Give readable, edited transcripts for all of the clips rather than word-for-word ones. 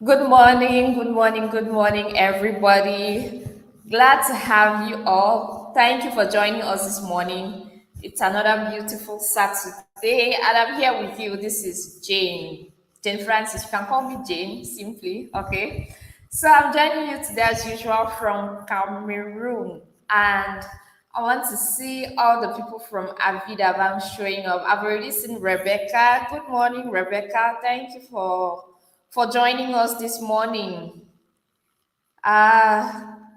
Good morning, good morning, good morning, everybody. Glad to have you all. Thank you for joining us this morning. It's another beautiful Saturday, and I'm here with you. This is Jane Francis. You can call me Jane simply, okay? So I'm joining you today as usual from Cameroon, and I want to see all the people from Avidabam showing up. I've already seen Rebecca. Good morning, Rebecca. Thank you for joining us this morning.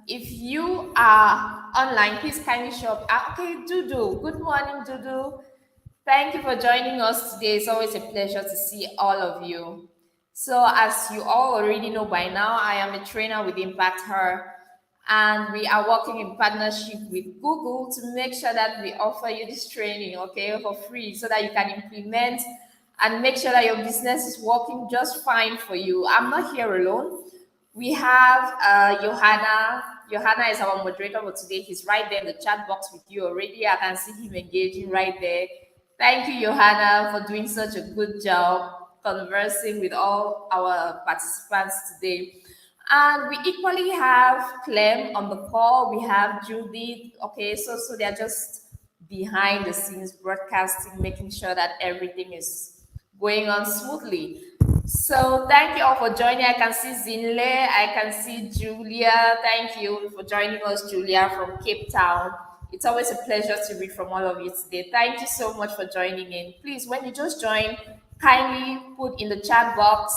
If you are online, please kindly show up. Okay, Dudu. Good morning, Dudu. Thank you for joining us today. It's always a pleasure to see all of you. So, as you all already know by now, I am a trainer with Impact Her, and we are working in partnership with Google to make sure that we offer you this training, okay, for free, so that you can implement and make sure that your business is working just fine for you. I'm not here alone. We have Johanna. Johanna is our moderator for today. He's right there in the chat box with you already. I can see him engaging right there. Thank you, Johanna, for doing such a good job conversing with all our participants today. And we equally have Clem on the call. We have Judith. Okay, so they're just behind the scenes broadcasting, making sure that everything is going on smoothly. So thank you all for joining. I can see Zinle, I can see Julia. Thank you for joining us, Julia from Cape Town. It's always a pleasure to read from all of you today. Thank you so much for joining in. Please, when you just join, kindly put in the chat box,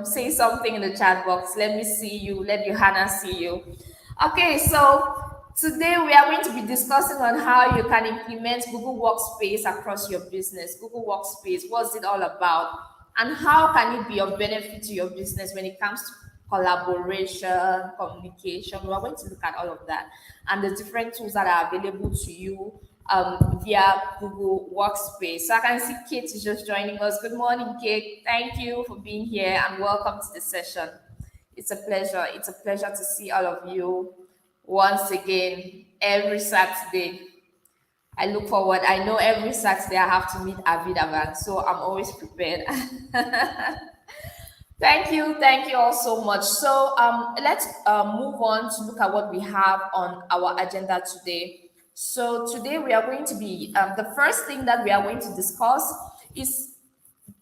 say something in the chat box. Let me see you. Let Johanna see you. Okay, so today we are going to be discussing on how you can implement Google Workspace across your business. Google Workspace, what's it all about? And how can it be of benefit to your business when it comes to collaboration, communication? We are going to look at all of that and the different tools that are available to you via Google Workspace. So I can see Kate is just joining us. Good morning, Kate. Thank you for being here and welcome to the session. It's a pleasure. It's a pleasure to see all of you once again every Saturday. I look forward. I know every Saturday I have to meet Avidavan, so I'm always prepared. Thank you all so much. So let's move on to look at what we have on our agenda today. So today we are going to be the first thing that we are going to discuss is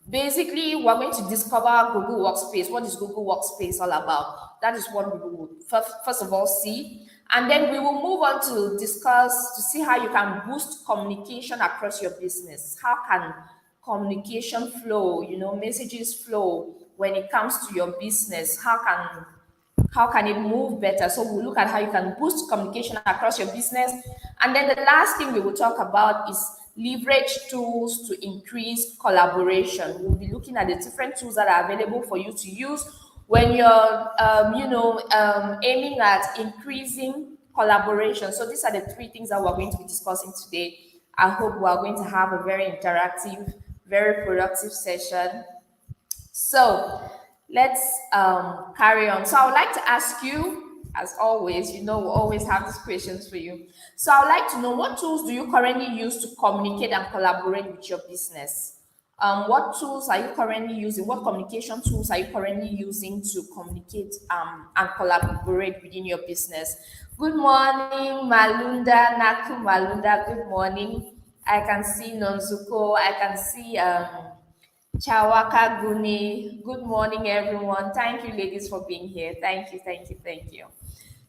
basically we're going to discover Google Workspace. What is Google Workspace all about? That is what we will first of all see. And then we will move on to discuss to see how you can boost communication across your business. How can communication flow, messages flow when it comes to your business? How can it move better? So we'll look at how you can boost communication across your business. And then the last thing we will talk about is leverage tools to increase collaboration. We'll be looking at the different tools that are available for you to use when you're, aiming at increasing collaboration. So these are the three things that we're going to be discussing today. I hope we are going to have a very interactive, very productive session. So let's carry on. So I would like to ask you, as always, we always have these questions for you. So I would like to know, what tools do you currently use to communicate and collaborate with your business? What tools are you currently using? What communication tools are you currently using to communicate and collaborate within your business? Good morning, Malunda, Naku Malunda. Good morning. I can see Nonzuko. I can see Chawaka Guni. Good morning, everyone. Thank you, ladies, for being here. Thank you, thank you, thank you.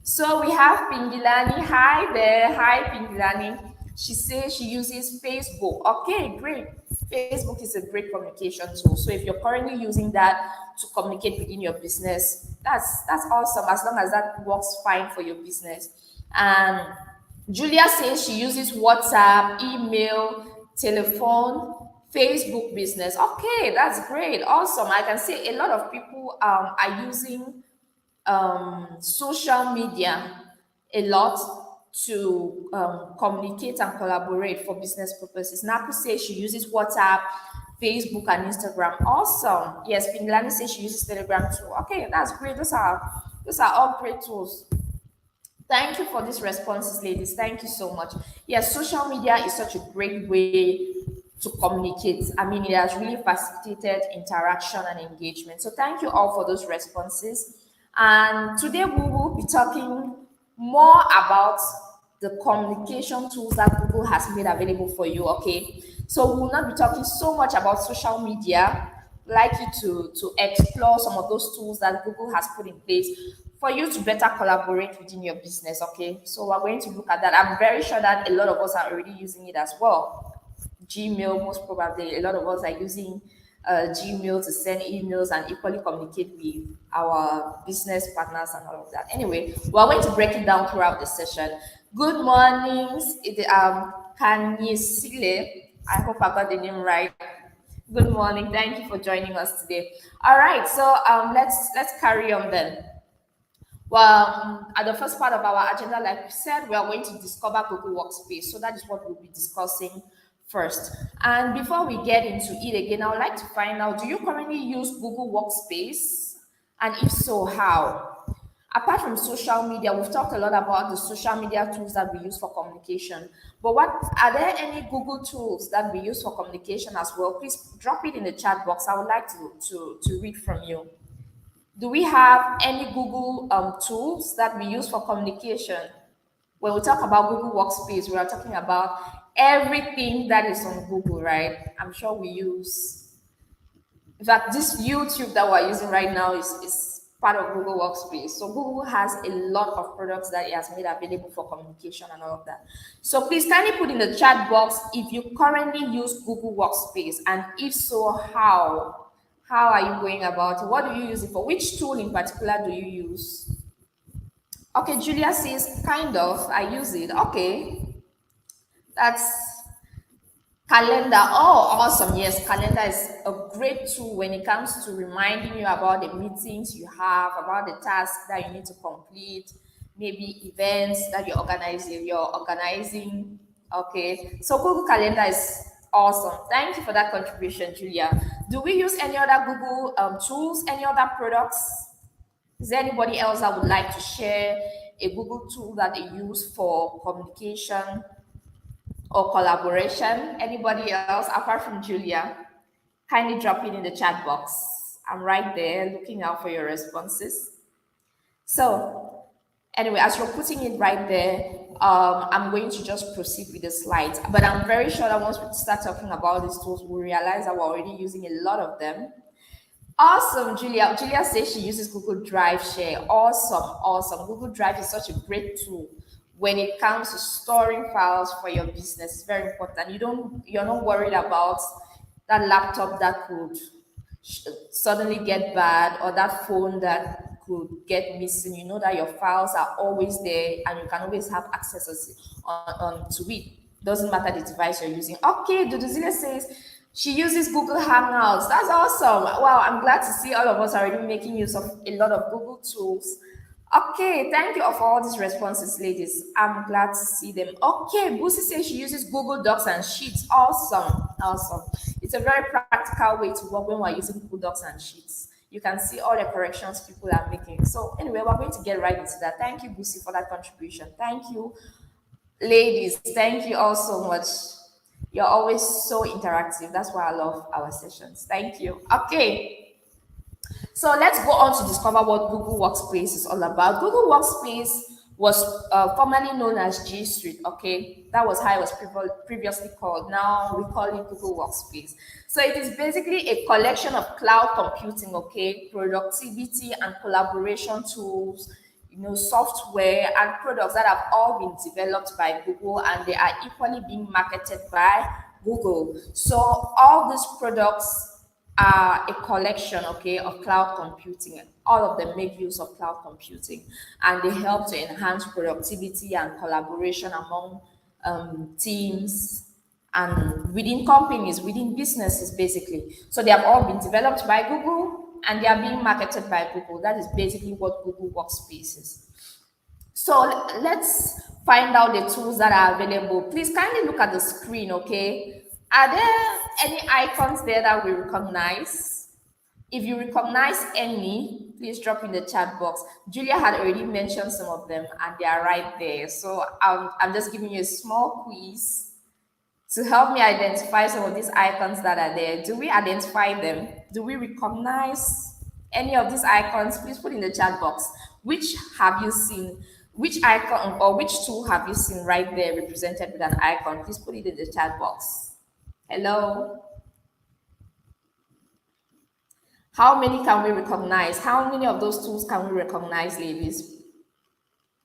So we have Pingilani. Hi there. Hi, Pingilani. She says she uses Facebook. Okay, great. Facebook is a great communication tool. So if you're currently using that to communicate within your business, that's awesome. As long as that works fine for your business. And Julia says she uses WhatsApp, email, telephone, Facebook business. Okay, that's great. Awesome. I can see a lot of people are using social media a lot to communicate and collaborate for business purposes. Naku says she uses WhatsApp, Facebook, and Instagram. Awesome. Yes, Pinglani says she uses Telegram too. Okay, that's great. Those are all great tools. Thank you for these responses, ladies. Thank you so much. Yes, social media is such a great way to communicate. I mean, it has really facilitated interaction and engagement. So thank you all for those responses. And today we will be talking more about the communication tools that Google has made available for you. Okay, so we will not be talking so much about social media. I'd like you to explore some of those tools that Google has put in place for you to better collaborate within your business. Okay, so we're going to look at that. I'm very sure that a lot of us are already using it as well. Gmail, most probably, a lot of us are using Gmail to send emails and equally communicate with our business partners and all of that. Anyway, we're going to break it down throughout the session. Good mornings, Kanyisile. I hope I got the name right. Good morning. Thank you for joining us today. All right, so let's carry on then. Well, at the first part of our agenda, like we said, we are going to discover Google Workspace. So that is what we'll be discussing first. And before we get into it again, I would like to find out, do you currently use Google Workspace? And if so, how? Apart from social media, we've talked a lot about the social media tools that we use for communication. But what are there any Google tools that we use for communication as well? Please drop it in the chat box. I would like to read from you. Do we have any Google tools that we use for communication? When we talk about Google Workspace, we are talking about everything that is on Google, right? I'm sure we use, in fact, this YouTube that we're using right now is part of Google Workspace. So Google has a lot of products that it has made available for communication and all of that. So please kindly put in the chat box if you currently use Google Workspace, and if so, how? How are you going about it? What do you use it for? Which tool in particular do you use? Okay, Julia says, kind of, I use it. Okay, that's calendar. Oh, awesome. Yes, calendar is a great tool when it comes to reminding you about the meetings you have, about the tasks that you need to complete, maybe events that you're organizing. Okay, so Google Calendar is awesome. Thank you for that contribution, Julia. Do we use any other Google tools, any other products? Is there anybody else that would like to share a Google tool that they use for communication or collaboration? Anybody else apart from Julia? Kindly drop it in the chat box. I'm right there looking out for your responses. So, anyway, as you're putting it right there, I'm going to just proceed with the slides. But I'm very sure that once we start talking about these tools, we'll realize that we're already using a lot of them. Awesome, Julia. Julia says she uses Google Drive Share. Awesome, awesome. Google Drive is such a great tool when it comes to storing files for your business. It's very important. You're not worried about that laptop that could suddenly get bad, or that phone that could get missing. You know that your files are always there and you can always have access to it. Doesn't matter the device you're using. Okay, Duduzile says she uses Google Hangouts. That's awesome. Wow, I'm glad to see all of us already making use of a lot of Google tools. Okay, thank you for all these responses, ladies. I'm glad to see them. Okay, Busi says she uses Google Docs and Sheets. Awesome, awesome. It's a very practical way to work when we're using Google Docs and Sheets. You can see all the corrections people are making. So anyway, we're going to get right into that. Thank you, Busi, for that contribution. Thank you, ladies. Thank you all so much. You're always so interactive. That's why I love our sessions. Thank you. Okay. So let's go on to discover what Google Workspace is all about. Google Workspace was formerly known as G Suite. Okay, that was how it was previously called. Now we call it Google Workspace. So it is basically a collection of cloud computing, okay, productivity and collaboration tools, software and products that have all been developed by Google, and they are equally being marketed by Google. So all these products are a collection, okay, of cloud computing, and all of them make use of cloud computing, and they help to enhance productivity and collaboration among teams and within companies, within businesses, basically. So they have all been developed by Google and they are being marketed by Google. That is basically what Google Workspace is. So let's find out the tools that are available. Please kindly look at the screen, okay? Are there any icons there that we recognize? If you recognize any, please drop in the chat box. Julia had already mentioned some of them and they are right there. So I'm just giving you a small quiz to help me identify some of these icons that are there. Do we identify them? Do we recognize any of these icons? Please put in the chat box. Which have you seen? Which icon or which tool have you seen right there represented with an icon? Please put it in the chat box. Hello? How many can we recognize? How many of those tools can we recognize, ladies?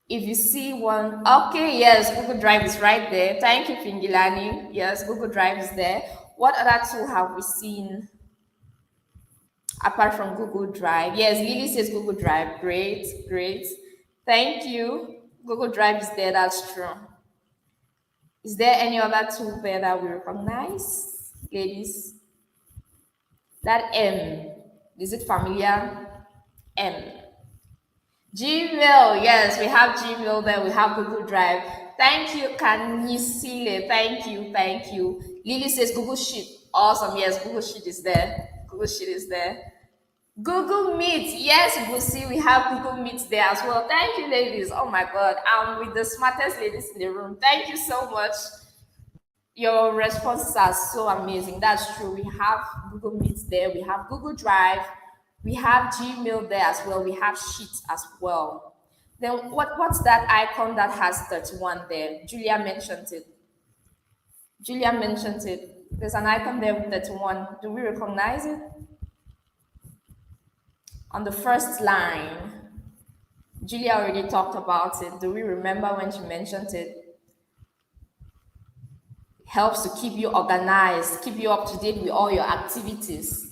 If you see one, okay, yes, Google Drive is right there. Thank you, Pingilani. Yes, Google Drive is there. What other tool have we seen apart from Google Drive? Yes, Lily says Google Drive. Great, great. Thank you. Google Drive is there. That's true. Is there any other tool there that we recognize, ladies? That M, is it familiar? M. Gmail, yes, we have Gmail there, we have Google Drive. Thank you, Kanisile. Thank you, thank you. Lily says Google Sheet. Awesome, yes, Google Sheet is there. Google Sheet is there. Google Meet, yes, we see we have Google Meet there as well. Thank you, ladies. Oh my God, I'm with the smartest ladies in the room. Thank you so much. Your responses are so amazing. That's true. We have Google Meet there. We have Google Drive. We have Gmail there as well. We have Sheets as well. Then what's that icon that has 31 there? Julia mentioned it. Julia mentioned it. There's an icon there with 31. Do we recognize it? On the first line, Julia already talked about it. Do we remember when she mentioned it? Helps to keep you organized, keep you up to date with all your activities.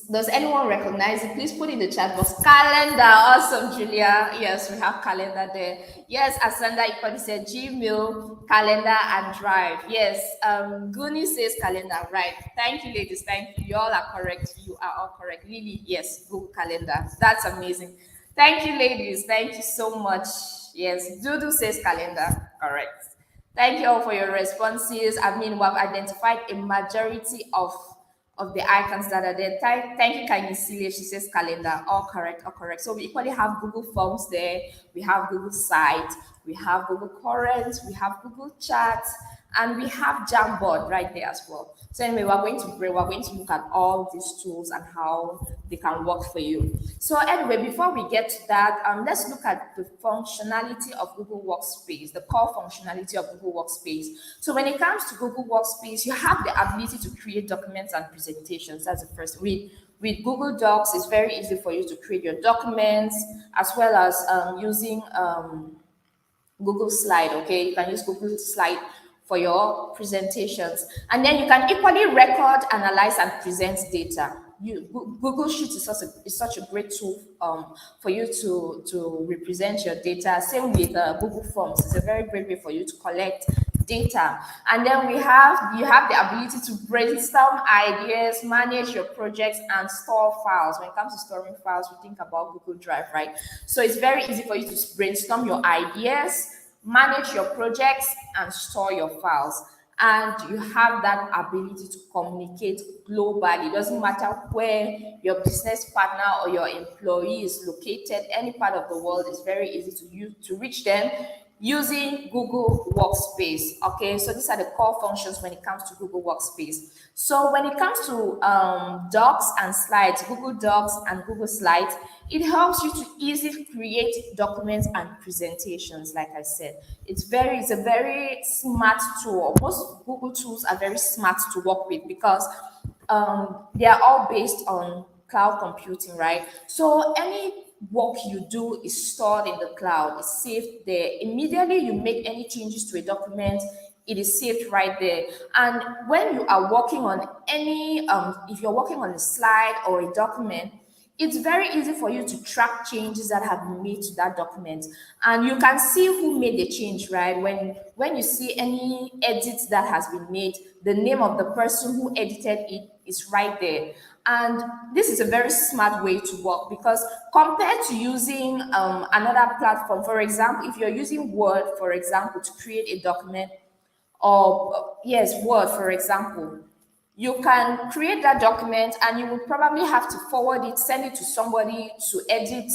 Does anyone recognize it? Please put in the chat box. Calendar, awesome, Julia. Yes, we have calendar there. Yes, Asanda Ikoni said Gmail, calendar, and Drive. Yes, Guni says calendar, right? Thank you, ladies. Thank you. You all are correct. You are all correct. Lily, yes, Google Calendar. That's amazing. Thank you, ladies. Thank you so much. Yes, Dudu says calendar. Correct. Thank you all for your responses. I mean, we've identified a majority of the icons that are there. Thank you, Kainisile. She says calendar. All correct, all correct. So we equally have Google Forms there. We have Google Site. We have Google Current. We have Google Chat. And we have Jamboard right there as well. So anyway, we're going to look at all these tools and how they can work for you. So anyway, before we get to that, let's look at the functionality of Google Workspace, the core functionality of Google Workspace. So when it comes to Google Workspace, you have the ability to create documents and presentations. That's the first. With Google Docs, it's very easy for you to create your documents, as well as using Google Slide. Okay, you can use Google Slide for your presentations, and then you can equally record, analyze, and present data. Google Sheets is such a great tool for you to represent your data. Same with Google Forms. It's a very great way for you to collect data. And then you have the ability to brainstorm ideas, manage your projects, and store files. When it comes to storing files, we think about Google Drive, right? So it's very easy for you to brainstorm your ideas, manage your projects, and store your files. And you have that ability to communicate globally. It doesn't matter where your business partner or your employee is located, any part of the world. Is very easy to reach them using Google Workspace. Okay, so these are the core functions when it comes to Google Workspace. So when it comes to docs and slides, Google Docs and Google Slides, it helps you to easily create documents and presentations. Like I said, it's a very smart tool. Most Google tools are very smart to work with because they are all based on cloud computing, right? So any work you do is stored in the cloud, it's saved there. Immediately you make any changes to a document, it is saved right there. And when you are working on any, if you're working on a slide or a document, it's very easy for you to track changes that have been made to that document, and you can see who made the change, right? When you see any edit that has been made, the name of the person who edited it is right there. And this is a very smart way to work, because compared to using another platform, for example, if you're using Word, for example, to create a document, or yes, Word, for example, you can create that document and you will probably have to forward it, send it to somebody to edit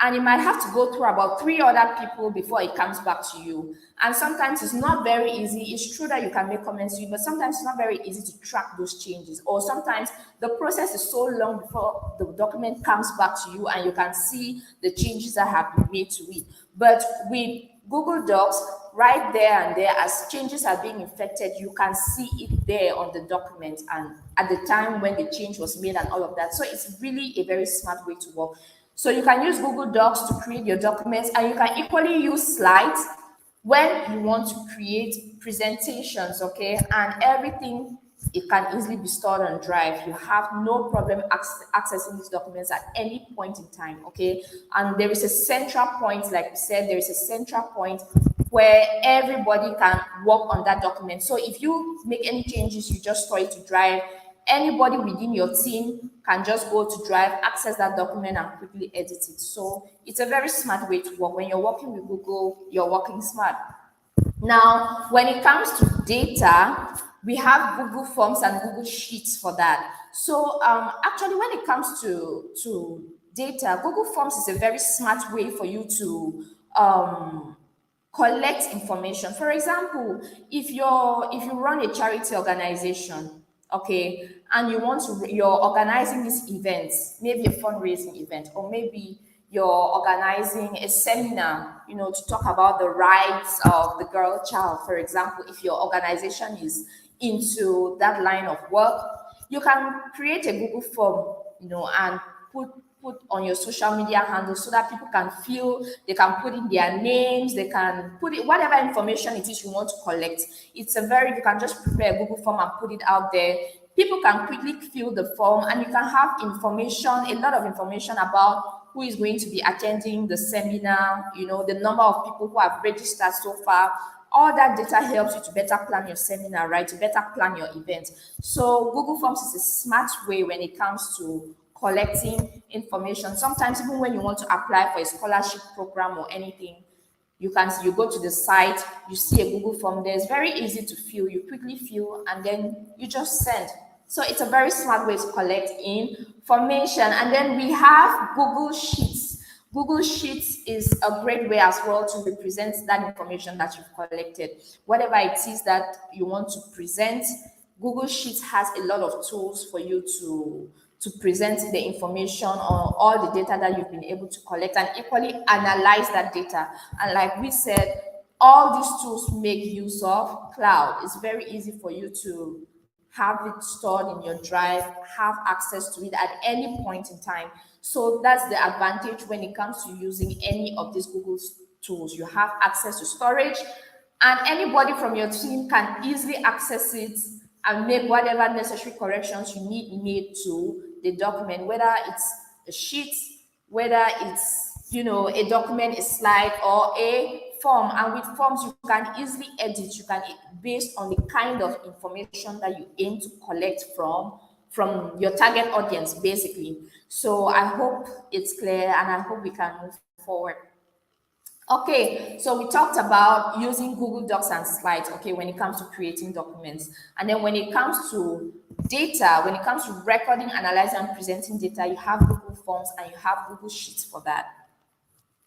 and it might have to go through about 3 other people before it comes back to you. And sometimes it's not very easy. It's true that you can make comments to it, but sometimes it's not very easy to track those changes. Or sometimes the process is so long before the document comes back to you and you can see the changes that have been made to it. But with Google Docs, right there and there, as changes are being effected, you can see it there on the document and at the time when the change was made and all of that. So it's really a very smart way to work. So you can use Google Docs to create your documents, and you can equally use slides when you want to create presentations, okay? And everything, it can easily be stored on Drive. You have no problem accessing these documents at any point in time, okay? And there is a central point, like we said, there is a central point where everybody can work on that document. So if you make any changes, you just store it to Drive. Anybody within your team can just go to Drive, access that document, and quickly edit it. So it's a very smart way to work. When you're working with Google, you're working smart. Now, when it comes to data, we have Google Forms and Google Sheets for that. So actually, when it comes to data, Google Forms is a very smart way for you to collect information. For example, if you run a charity organization, okay, and you're organizing these events, maybe a fundraising event, or maybe you're organizing a seminar, to talk about the rights of the girl child. For example, if your organization is into that line of work, you can create a Google form, and put on your social media handles so that people can they can put in their names, they can put it, whatever information it is you want to collect. You can just prepare a Google form and put it out there. People can quickly fill the form, and you can have a lot of information about who is going to be attending the seminar, the number of people who have registered so far. All that data helps you to better plan your seminar, right? To better plan your event. So Google Forms is a smart way when it comes to collecting information. Sometimes even when you want to apply for a scholarship program or anything, you go to the site, you see a Google form there. It's very easy to fill. You quickly fill and then you just send. So it's a very smart way to collect information. And then we have Google Sheets. Google Sheets is a great way as well to represent that information that you've collected. Whatever it is that you want to present, Google Sheets has a lot of tools for you to present the information on all the data that you've been able to collect and equally analyze that data. And like we said, all these tools make use of cloud. It's very easy for you to have it stored in your Drive, have access to it at any point in time. So that's the advantage when it comes to using any of these Google tools. You have access to storage, and anybody from your team can easily access it and make whatever necessary corrections you need made to the document, whether it's a sheet, whether it's a document, a slide, or a form. And with forms, you can easily edit. You can, based on the kind of information that you aim to collect from your target audience, basically. So I hope it's clear, and I hope we can move forward. Okay, so we talked about using Google Docs and slides, okay, when it comes to creating documents. And then when it comes to data, when it comes to recording, analyzing, and presenting data, you have Google Forms and you have Google Sheets for that.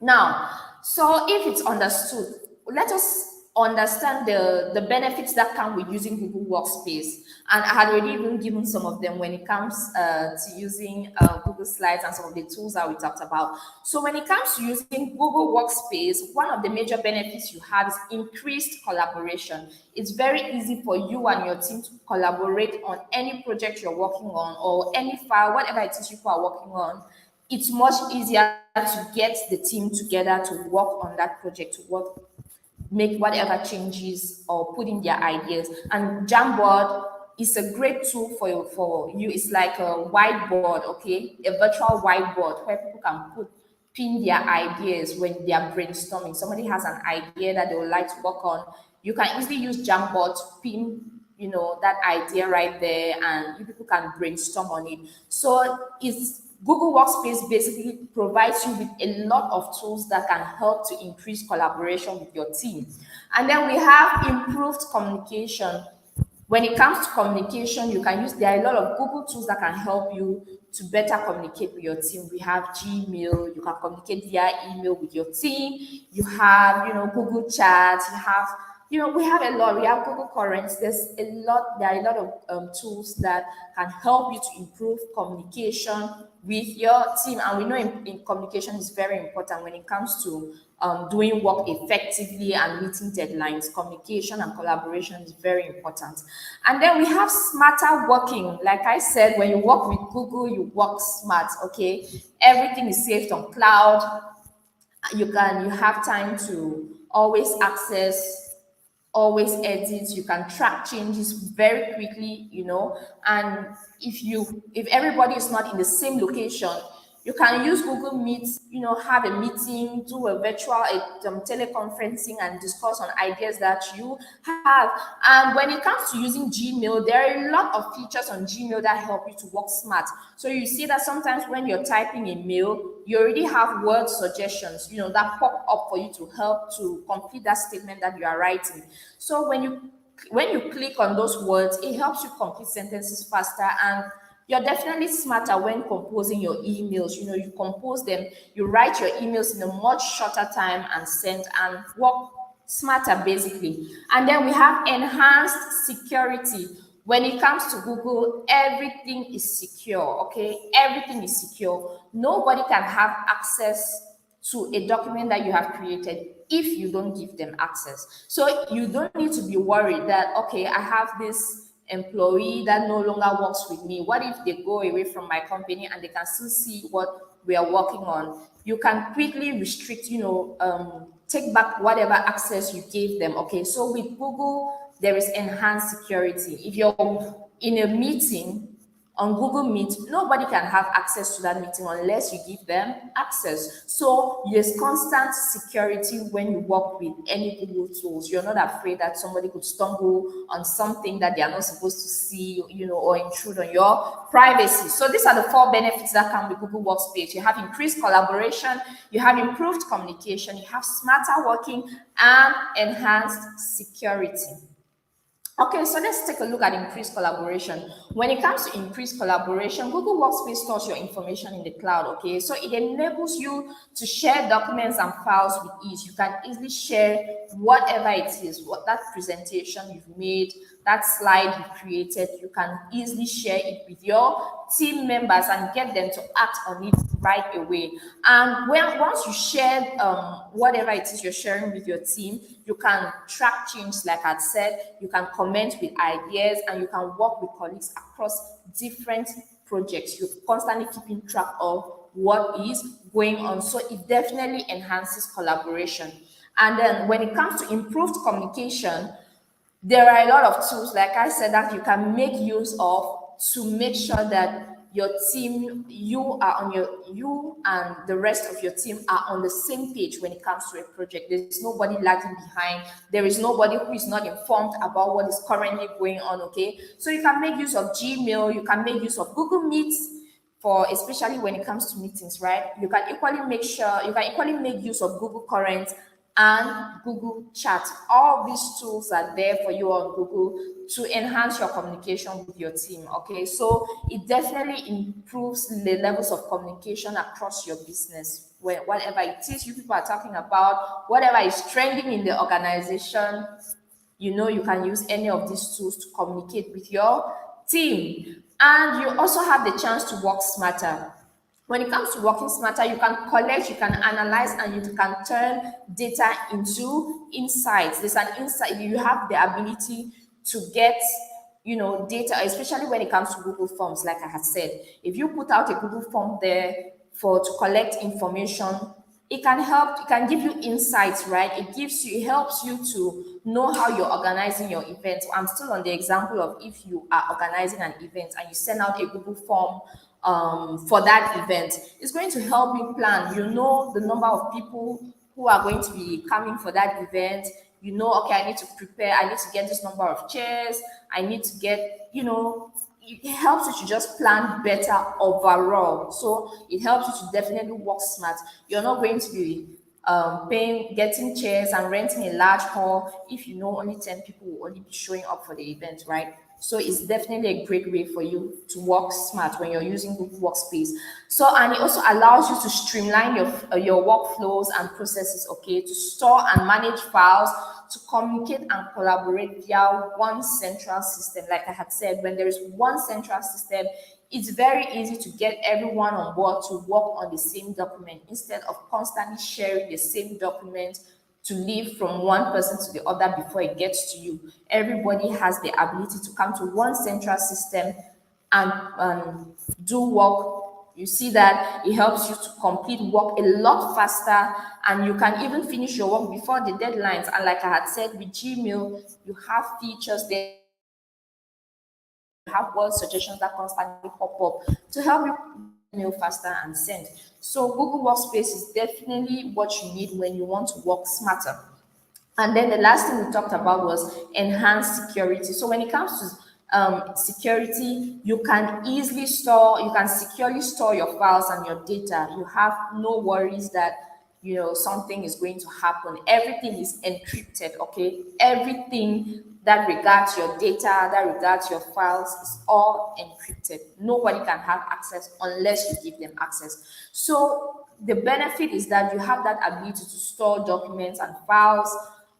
Now, so if it's understood, let us understand the benefits that come with using Google Workspace. And I had already even given some of them when it comes to using Google Slides and some of the tools that we talked about. So when it comes to using Google Workspace, one of the major benefits you have is increased collaboration. It's very easy for you and your team to collaborate on any project you're working on or any file, whatever it is you are working on. It's much easier to get the team together to work on that project, to make whatever changes or put in their ideas. And Jamboard is a great tool for you. It's like a whiteboard, okay? A virtual whiteboard where people can pin their ideas when they are brainstorming. Somebody has an idea that they would like to work on. You can easily use Jamboard to pin that idea right there, and you people can brainstorm on it. So Google Workspace basically provides you with a lot of tools that can help to increase collaboration with your team. And then we have improved communication. When it comes to communication, you can use, there are a lot of Google tools that can help you to better communicate with your team. We have Gmail, you can communicate via email with your team. You have, Google Chat, we have a lot. We have Google Currents. There are a lot of tools that can help you to improve communication with your team. And we know in communication is very important when it comes to doing work effectively and meeting deadlines. Communication and collaboration is very important. And then we have smarter working. Like I said, when you work with Google, you work smart, okay? Everything is saved on cloud. You have time to always access, always edit, you can track changes very quickly, and if everybody is not in the same location, you can use Google Meet, have a meeting, do a virtual teleconferencing and discuss on ideas that you have. And when it comes to using Gmail, there are a lot of features on Gmail that help you to work smart. So you see that sometimes when you're typing a mail, you already have word suggestions, that pop up for you to help to complete that statement that you are writing. So when you click on those words, it helps you complete sentences faster, and you're definitely smarter when composing your emails. You compose them, you write your emails in a much shorter time and send, and work smarter basically. And then we have enhanced security. When it comes to Google, everything is secure, okay? Everything is secure. Nobody can have access to a document that you have created if you don't give them access. So you don't need to be worried that, okay, I have this employee that no longer works with me. What if they go away from my company and they can still see what we are working on? You can quickly restrict, take back whatever access you gave them. Okay, so with Google, there is enhanced security. If you're in a meeting on Google Meet, nobody can have access to that meeting unless you give them access. So there's constant security when you work with any Google tools. You're not afraid that somebody could stumble on something that they are not supposed to see, or intrude on your privacy. So these are the 4 benefits that come with Google Workspace. You have increased collaboration, you have improved communication, you have smarter working, and enhanced security. Okay, so let's take a look at increased collaboration. When it comes to increased collaboration, Google Workspace stores your information in the cloud, okay? So it enables you to share documents and files with ease. You can easily share whatever it is, what that presentation you've made, that slide you created, you can easily share it with your team members and get them to act on it right away. And once you share whatever it is you're sharing with your team, you can track change, like I said, you can comment with ideas, and you can work with colleagues across different projects. You're constantly keeping track of what is going on. So it definitely enhances collaboration. And then when it comes to improved communication, there are a lot of tools, like I said, that you can make use of to make sure that your team, you and the rest of your team are on the same page when it comes to a project. There's nobody lagging behind. There is nobody who is not informed about what is currently going on, okay? So you can make use of Gmail, you can make use of Google Meets, for especially when it comes to meetings, right? You can equally make use of Google Current and Google Chat. All these tools are there for you on Google to enhance your communication with your team. Okay, so it definitely improves the levels of communication across your business. Whatever it is you people are talking about, whatever is trending in the organization, you can use any of these tools to communicate with your team. And you also have the chance to work smarter. When it comes to working smarter, you can collect, you can analyze, and you can turn data into insights. There's an insight, you have the ability to get data, especially when it comes to Google Forms. Like I had said, if you put out a Google form there to collect information, it can give you insights, right? It helps you to know how you're organizing your event. I'm still on the example of if you are organizing an event and you send out a Google form for that event. It's going to help you plan. You know the number of people who are going to be coming for that event. Okay, I need to prepare, I need to get this number of chairs, I need to get, it helps you to just plan better overall. So it helps you to definitely work smart. You're not going to be getting chairs and renting a large hall. If you know only 10 people will only be showing up for the event, right? So it's definitely a great way for you to work smart when you're using Google Workspace. So, and it also allows you to streamline your workflows and processes, okay, to store and manage files, to communicate and collaborate via one central system. Like I had said, when there is one central system, it's very easy to get everyone on board to work on the same document instead of constantly sharing the same document to leave from one person to the other before it gets to you. Everybody has the ability to come to one central system and do work. You see that it helps you to complete work a lot faster, and you can even finish your work before the deadlines. And like I had said, with Gmail, you have features there, have word suggestions that constantly pop up to help you mail faster and send. So Google Workspace is definitely what you need when you want to work smarter. And then the last thing we talked about was enhanced security. So when it comes to security, you can securely store your files and your data. You have no worries that something is going to happen. Everything is encrypted, okay? Everything that regards your data, that regards your files is all encrypted. Nobody can have access unless you give them access. So the benefit is that you have that ability to store documents and files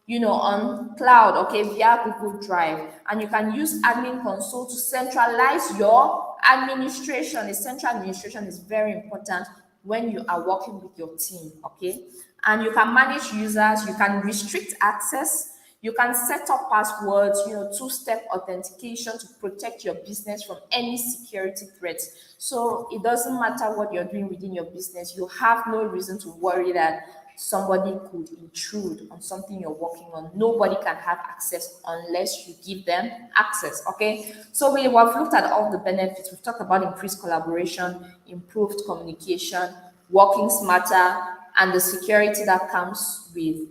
on cloud, okay, via Google Drive. And you can use Admin Console to centralize your administration. The central administration is very important when you are working with your team, okay? And you can manage users, you can restrict access, you can set up passwords, two-step authentication to protect your business from any security threats. So it doesn't matter what you're doing within your business, you have no reason to worry that somebody could intrude on something you're working on. Nobody can have access unless you give them access, okay? So we've looked at all the benefits. We've talked about increased collaboration, improved communication, working smarter, and the security that comes with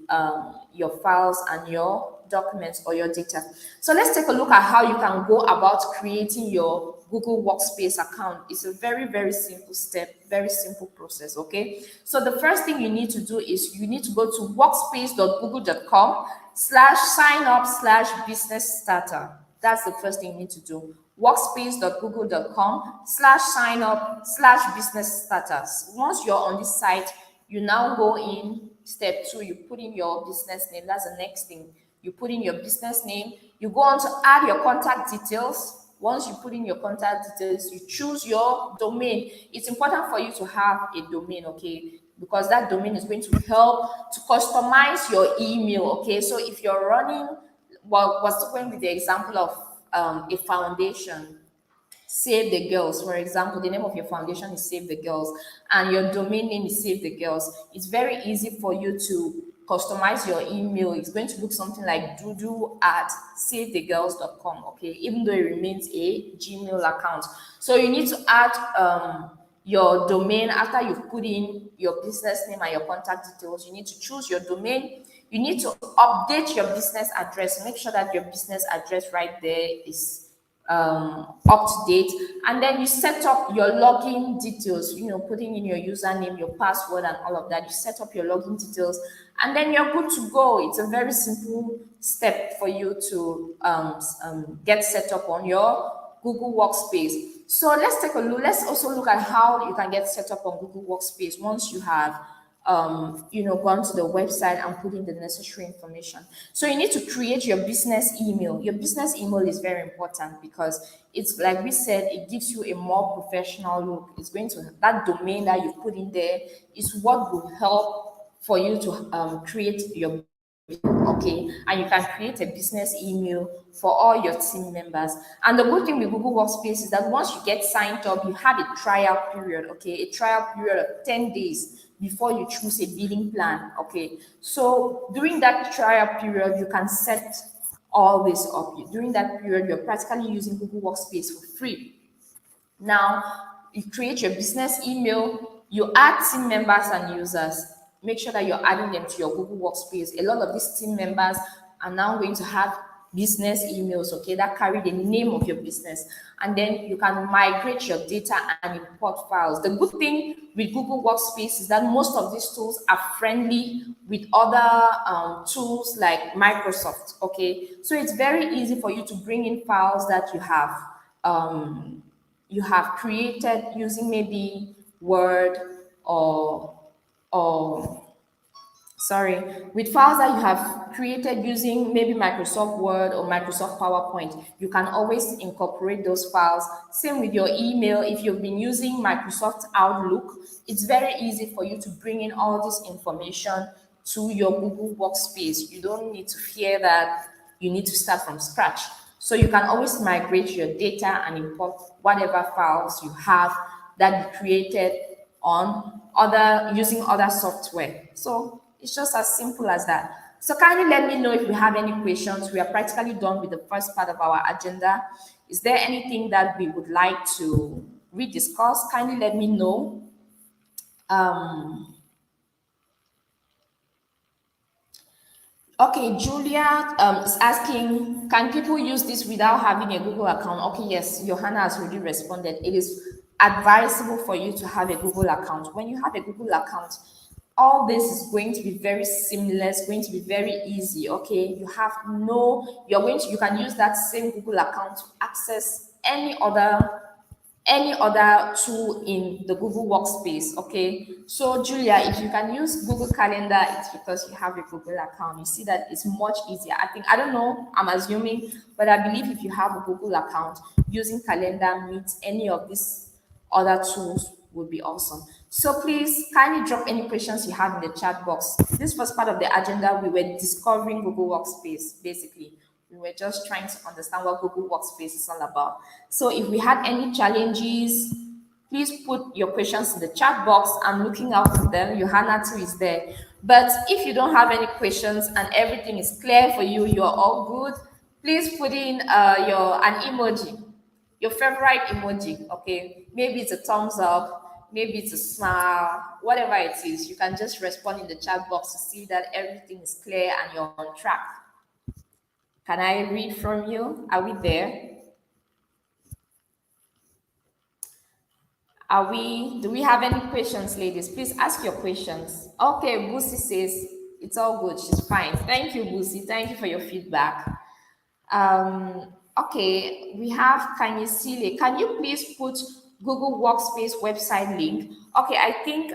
your files and your documents or your data. So let's take a look at how you can go about creating your Google Workspace account. It's a very, very simple step, very simple process, okay? So the first thing you need to do is you need to go to workspace.google.com/sign-up/business starter. That's the first thing you need to do. Workspace.google.com/sign-up/business starters. Once you're on this site, you now go in step 2, you put in your business name. That's the next thing. You put in your business name. You go on to add your contact details. Once you put in your contact details, you choose your domain. It's important for you to have a domain, okay? Because that domain is going to help to customize your email, okay? So if you're running, what's going with the example of a foundation, Save the Girls, for example, the name of your foundation is Save the Girls, and your domain name is Save the Girls. It's very easy for you to customize your email. It's going to look something like dudu@savethegirls.com, okay, even though it remains a Gmail account. So you need to add your domain after you've put in your business name and your contact details. You need to choose your domain. You need to update your business address. Make sure that your business address right there is up to date, and then you set up your login details, putting in your username, your password, and all of that. You set up your login details, and then you're good to go. It's a very simple step for you to get set up on your Google Workspace. So let's take a look. Let's also look at how you can get set up on Google Workspace once you have gone to the website and put in the necessary information. So you need to create your business email. Your business email is very important because it's like we said, it gives you a more professional look. It's going to, that domain that you put in there is what will help for you to create your, okay, and you can create a business email for all your team members. And the good thing with Google Workspace is that once you get signed up, you have a trial period, okay, a trial period of 10 days before you choose a billing plan, okay? So during that trial period, you can set all this up. During that period, you're practically using Google Workspace for free. Now, you create your business email, you add team members and users. Make sure that you're adding them to your Google Workspace. A lot of these team members are now going to have business emails, okay, that carry the name of your business. And then you can migrate your data and import files. The good thing with Google Workspace is that most of these tools are friendly with other tools like Microsoft, okay? So it's very easy for you to bring in files that you have created using maybe Word or or sorry, with files that you have created using maybe Microsoft Word or Microsoft PowerPoint, you can always incorporate those files. Same with your email. If you've been using Microsoft Outlook, it's very easy for you to bring in all this information to your Google Workspace. You don't need to fear that you need to start from scratch. So you can always migrate your data and import whatever files you have that you created on other using other software. So it's just as simple as that. So kindly let me know if you have any questions. We are practically done with the first part of our agenda. Is there anything that we would like to rediscuss? Kindly let me know. Okay, Julia is asking, can people use this without having a Google account? Okay, yes, Johanna has already responded. It is advisable for you to have a Google account. When you have a Google account, all this is going to be very seamless, going to be very easy. Okay, you can use that same Google account to access any other tool in the Google Workspace. Okay, so Julia, if you can use Google Calendar, it's because you have a Google account. You see that it's much easier. I don't know, I'm assuming, but I believe if you have a Google account, using Calendar meets any of these other tools would be awesome. So please kindly drop any questions you have in the chat box. This first part of the agenda, we were discovering Google Workspace, basically. We were just trying to understand what Google Workspace is all about. So if we had any challenges, please put your questions in the chat box. I'm looking out for them. Johanna too is there. But if you don't have any questions and everything is clear for you, you're all good, please put in an emoji, your favorite emoji. Okay, maybe it's a thumbs up, maybe it's a smile, whatever it is. You can just respond in the chat box to see that everything is clear and you're on track. Can I read from you? Are we there? Do we have any questions, ladies? Please ask your questions. Okay, Busi says it's all good. She's fine. Thank you, Busi. Thank you for your feedback. Okay, we have Kanyesile. Can you please put Google Workspace website link? Okay, I think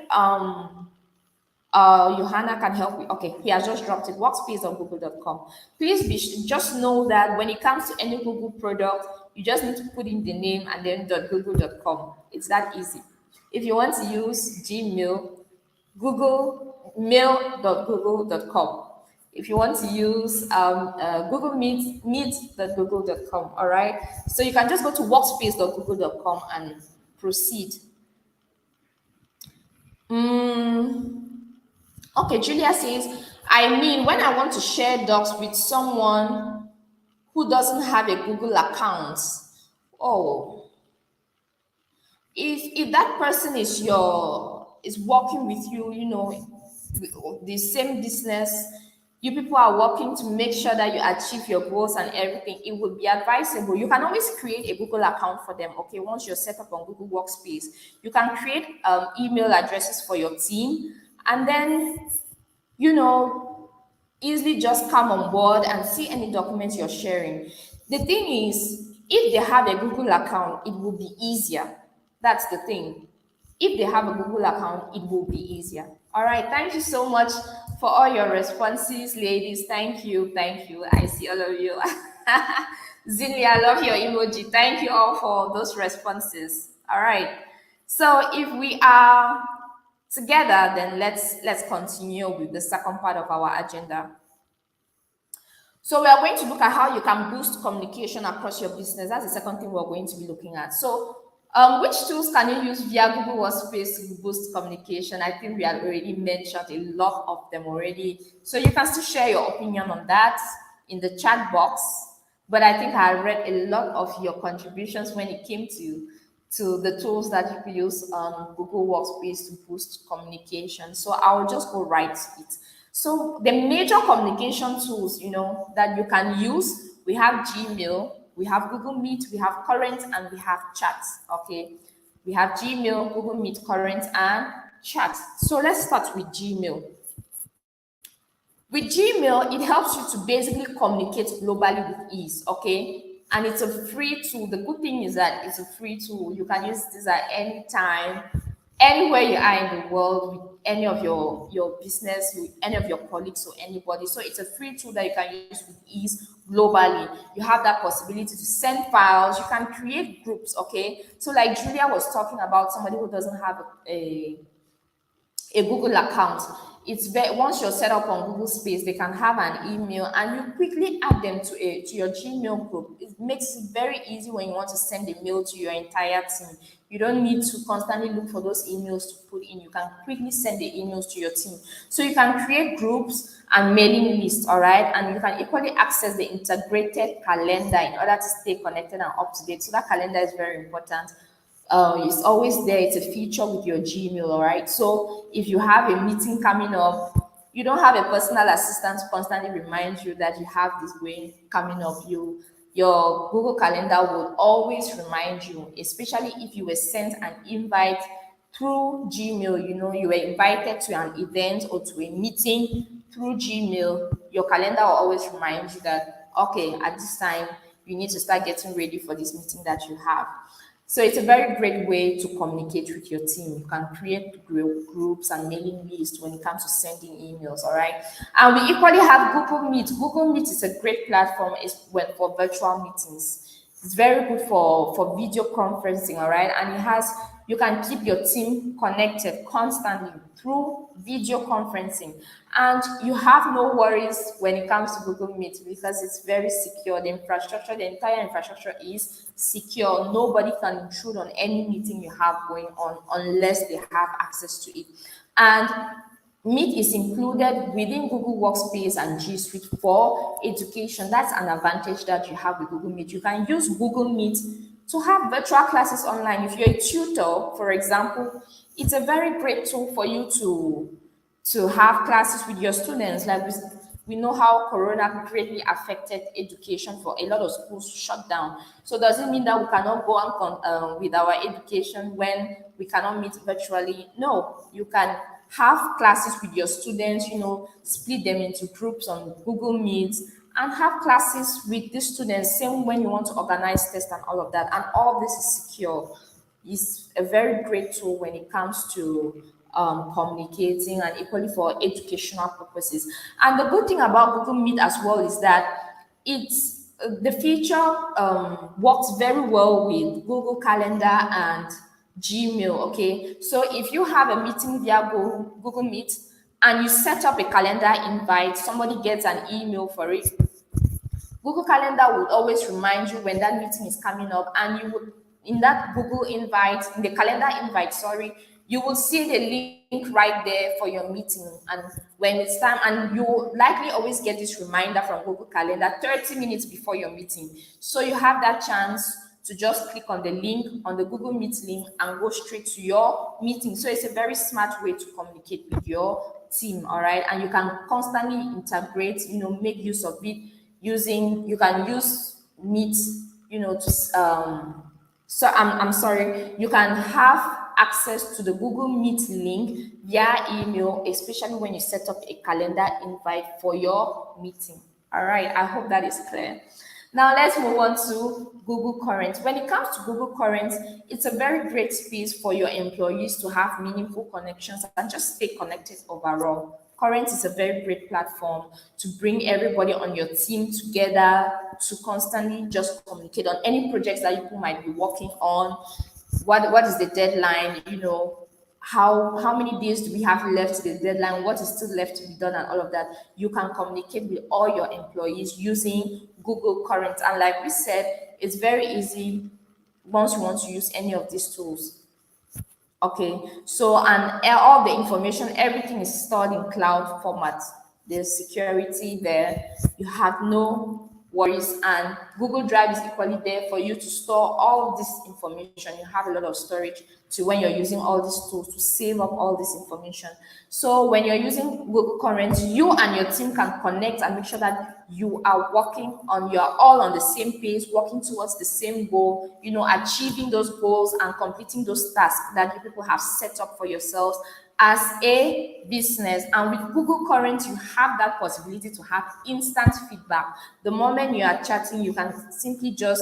Johanna can help you. Okay, he has just dropped it. Workspace.google.com. Please just know that when it comes to any Google product, you just need to put in the name and then .google.com. It's that easy. If you want to use Gmail, Google mail.google.com. If you want to use Google meet.google.com. All right. So you can just go to workspace.google.com and proceed. Okay, Julia says, when I want to share docs with someone who doesn't have a Google account, if that person is working with you, the same business, you people are working to make sure that you achieve your goals and everything, it would be advisable. You can always create a Google account for them. Okay, once you're set up on Google Workspace, you can create email addresses for your team, and then easily just come on board and see any documents you're sharing. The thing is, if they have a Google account, it will be easier. That's the thing. If they have a Google account, it will be easier. All right. Thank you so much for all your responses, ladies. Thank you. Thank you. I see all of you. Zinli, I love your emoji. Thank you all for those responses. All right. So if we are together, then let's continue with the second part of our agenda. So we are going to look at how you can boost communication across your business. That's the second thing we're going to be looking at. So which tools can you use via Google Workspace to boost communication? I think we have already mentioned a lot of them already. So you can still share your opinion on that in the chat box. But I think I read a lot of your contributions when it came to the tools that you can use on Google Workspace to boost communication. So I'll just go right to it. So the major communication tools, that you can use We have Gmail, we have Google Meet, we have Current, and we have Chat. Okay, we have Gmail, Google Meet, Current, and Chat. So let's start with Gmail. With Gmail, it helps you to basically communicate globally with ease, okay? And it's a free tool. The good thing is that it's a free tool. You can use this at any time, anywhere you are in the world, with any of your business, with any of your colleagues or anybody. So it's a free tool that you can use with ease globally. You have that possibility to send files. You can create groups, okay? So like Julia was talking about somebody who doesn't have a Google account. It's very, once you're set up on Google Space, they can have an email and you quickly add them to your Gmail group. It makes it very easy when you want to send a mail to your entire team. You don't need to constantly look for those emails to put in. You can quickly send the emails to your team. So you can create groups and mailing lists, all right? And you can equally access the integrated calendar in order to stay connected and up to date. So that calendar is very important. It's always there. It's a feature with your Gmail, all right? So if you have a meeting coming up, you don't have a personal assistant to constantly remind you that you have this way coming up. Your Google Calendar will always remind you, especially if you were sent an invite through Gmail. You know, you were invited to an event or to a meeting through Gmail. Your calendar will always remind you that, okay, at this time, you need to start getting ready for this meeting that you have. So it's a very great way to communicate with your team. You can create groups and mailing lists when it comes to sending emails, all right? And we equally have Google Meet. Google Meet is a great platform for virtual meetings. It's very good for video conferencing, all right? And you can keep your team connected constantly through video conferencing. And you have no worries when it comes to Google Meet because it's very secure. The entire infrastructure is secure. Nobody can intrude on any meeting you have going on unless they have access to it. And Meet is included within Google Workspace and G Suite for education. That's an advantage that you have with Google Meet. You can use Google Meet to have virtual classes online. If you're a tutor, for example, it's a very great tool for you to have classes with your students. Like we know how Corona greatly affected education for a lot of schools shut down. So does it mean that we cannot go on with our education when we cannot meet virtually? No, you can have classes with your students, split them into groups on Google Meet and have classes with the students, same when you want to organize tests and all of that. And all of this is secure. It's a very great tool when it comes to communicating and equally for educational purposes. And the good thing about Google Meet as well is that the feature works very well with Google Calendar and Gmail. Okay, so if you have a meeting via Google Meet and you set up a calendar invite, somebody gets an email for it. Google Calendar will always remind you when that meeting is coming up, and you would in that Google invite, in the calendar invite, sorry, you will see the link right there for your meeting. And when it's time, and you will likely always get this reminder from Google Calendar 30 minutes before your meeting. So you have that chance to just click on the link, on the Google Meet link, and go straight to your meeting. So it's a very smart way to communicate with your team, all right? And you can constantly integrate, make use of it you can use Meet, I'm sorry, you can have access to the Google Meet link via email, especially when you set up a calendar invite for your meeting. All right, I hope that is clear. Now let's move on to Google Current. When it comes to Google Current, it's a very great space for your employees to have meaningful connections and just stay connected overall. Current is a very great platform to bring everybody on your team together to constantly just communicate on any projects that you might be working on. What is the deadline? How many days do we have left to the deadline? What is still left to be done and all of that? You can communicate with all your employees using Google Current. And like we said, it's very easy once you want to use any of these tools. Okay, so and all the information, everything is stored in cloud format. There's security there. You have no worries. And Google Drive is equally there for you to store all this information. You have a lot of storage to when you're using all these tools to save up all this information. So when you're using Google Current, you and your team can connect and make sure that you are you're all on the same page, working towards the same goal, achieving those goals and completing those tasks that you people have set up for yourselves as a business. And with Google Current, you have that possibility to have instant feedback. The moment you are chatting, you can simply just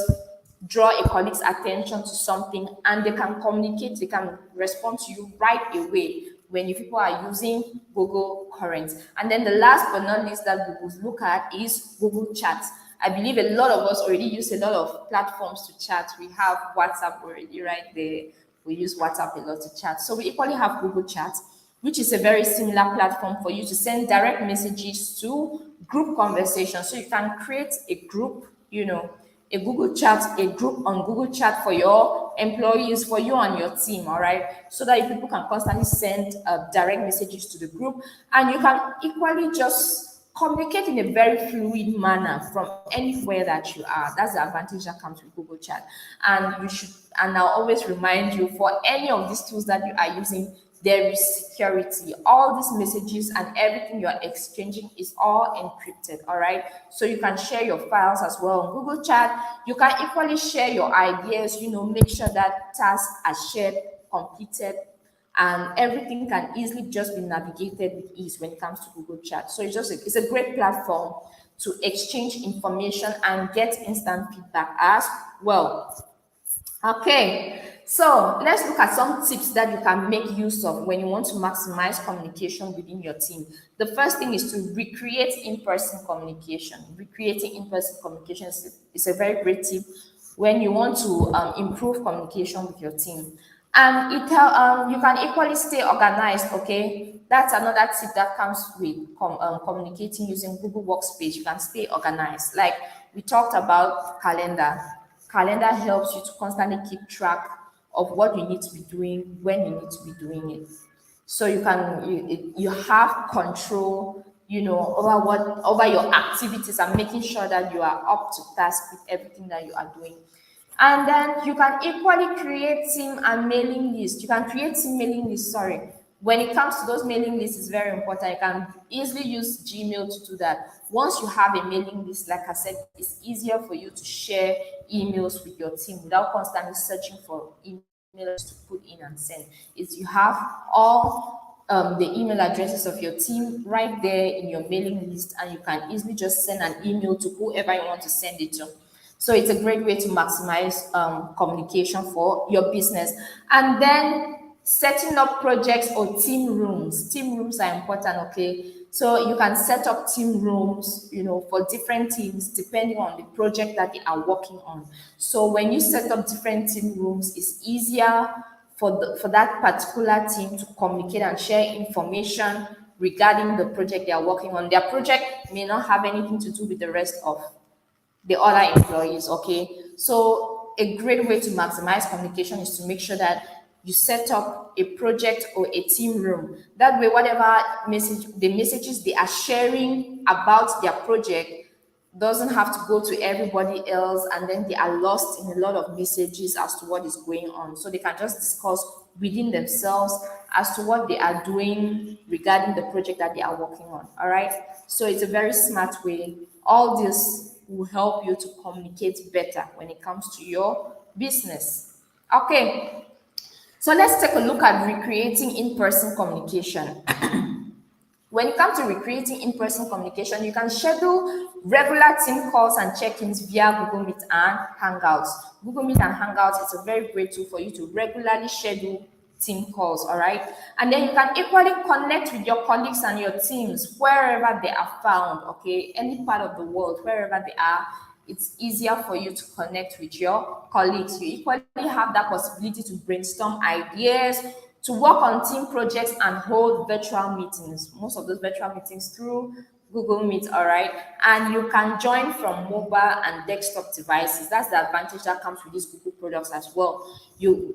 draw a colleague's attention to something and they can communicate, they can respond to you right away when you people are using Google Current. And then the last but not least that we will look at is Google Chat. I believe a lot of us already use a lot of platforms to chat. We have WhatsApp already right there. We use WhatsApp a lot to chat. So we equally have Google Chat, which is a very similar platform for you to send direct messages to group conversations. So you can create a group, a Google Chat, a group on Google Chat for your employees, for you and your team, all right? So that people can constantly send direct messages to the group, and you can equally just communicate in a very fluid manner from anywhere that you are. That's the advantage that comes with Google Chat. And I'll always remind you, for any of these tools that you are using, there is security. All these messages and everything you're exchanging is all encrypted, all right? So you can share your files as well on Google Chat. You can equally share your ideas, make sure that tasks are shared, completed, and everything can easily just be navigated with ease when it comes to Google Chat. So it's a great platform to exchange information and get instant feedback as well. Okay, so let's look at some tips that you can make use of when you want to maximize communication within your team. The first thing is to recreate in-person communication. Recreating in-person communication is a very great tip when you want to improve communication with your team. And you can equally stay organized. Okay, that's another tip that comes with communicating using Google Workspace. You can stay organized. Like we talked about calendar. Calendar helps you to constantly keep track of what you need to be doing when you need to be doing it. So you have control, over your activities and making sure that you are up to task with everything that you are doing. And then you can equally create team and mailing lists. You can create team mailing lists, sorry. When it comes to those mailing lists, it's very important. You can easily use Gmail to do that. Once you have a mailing list, like I said, it's easier for you to share emails with your team without constantly searching for emails to put in and send. You have all the email addresses of your team right there in your mailing list, and you can easily just send an email to whoever you want to send it to. So it's a great way to maximize communication for your business. And then setting up projects or team rooms. Team rooms are important, okay? So you can set up team rooms, for different teams depending on the project that they are working on. So when you set up different team rooms, it's easier for that particular team to communicate and share information regarding the project they are working on. Their project may not have anything to do with the rest of the other employees, okay? So a great way to maximize communication is to make sure that you set up a project or a team room. That way, whatever the messages they are sharing about their project doesn't have to go to everybody else, and then they are lost in a lot of messages as to what is going on. So they can just discuss within themselves as to what they are doing regarding the project that they are working on, all right? So it's a very smart way. All this will help you to communicate better when it comes to your business. Okay, so let's take a look at recreating in-person communication. When it comes to recreating in-person communication, you can schedule regular team calls and check-ins via Google Meet and Hangouts. Google Meet and Hangouts is a very great tool for you to regularly schedule team calls, all right? And then you can equally connect with your colleagues and your teams wherever they are found, okay? Any part of the world, wherever they are, it's easier for you to connect with your colleagues. You equally have that possibility to brainstorm ideas, to work on team projects and hold virtual meetings. Most of those virtual meetings through Google Meet, all right? And you can join from mobile and desktop devices. That's the advantage that comes with these Google products as well.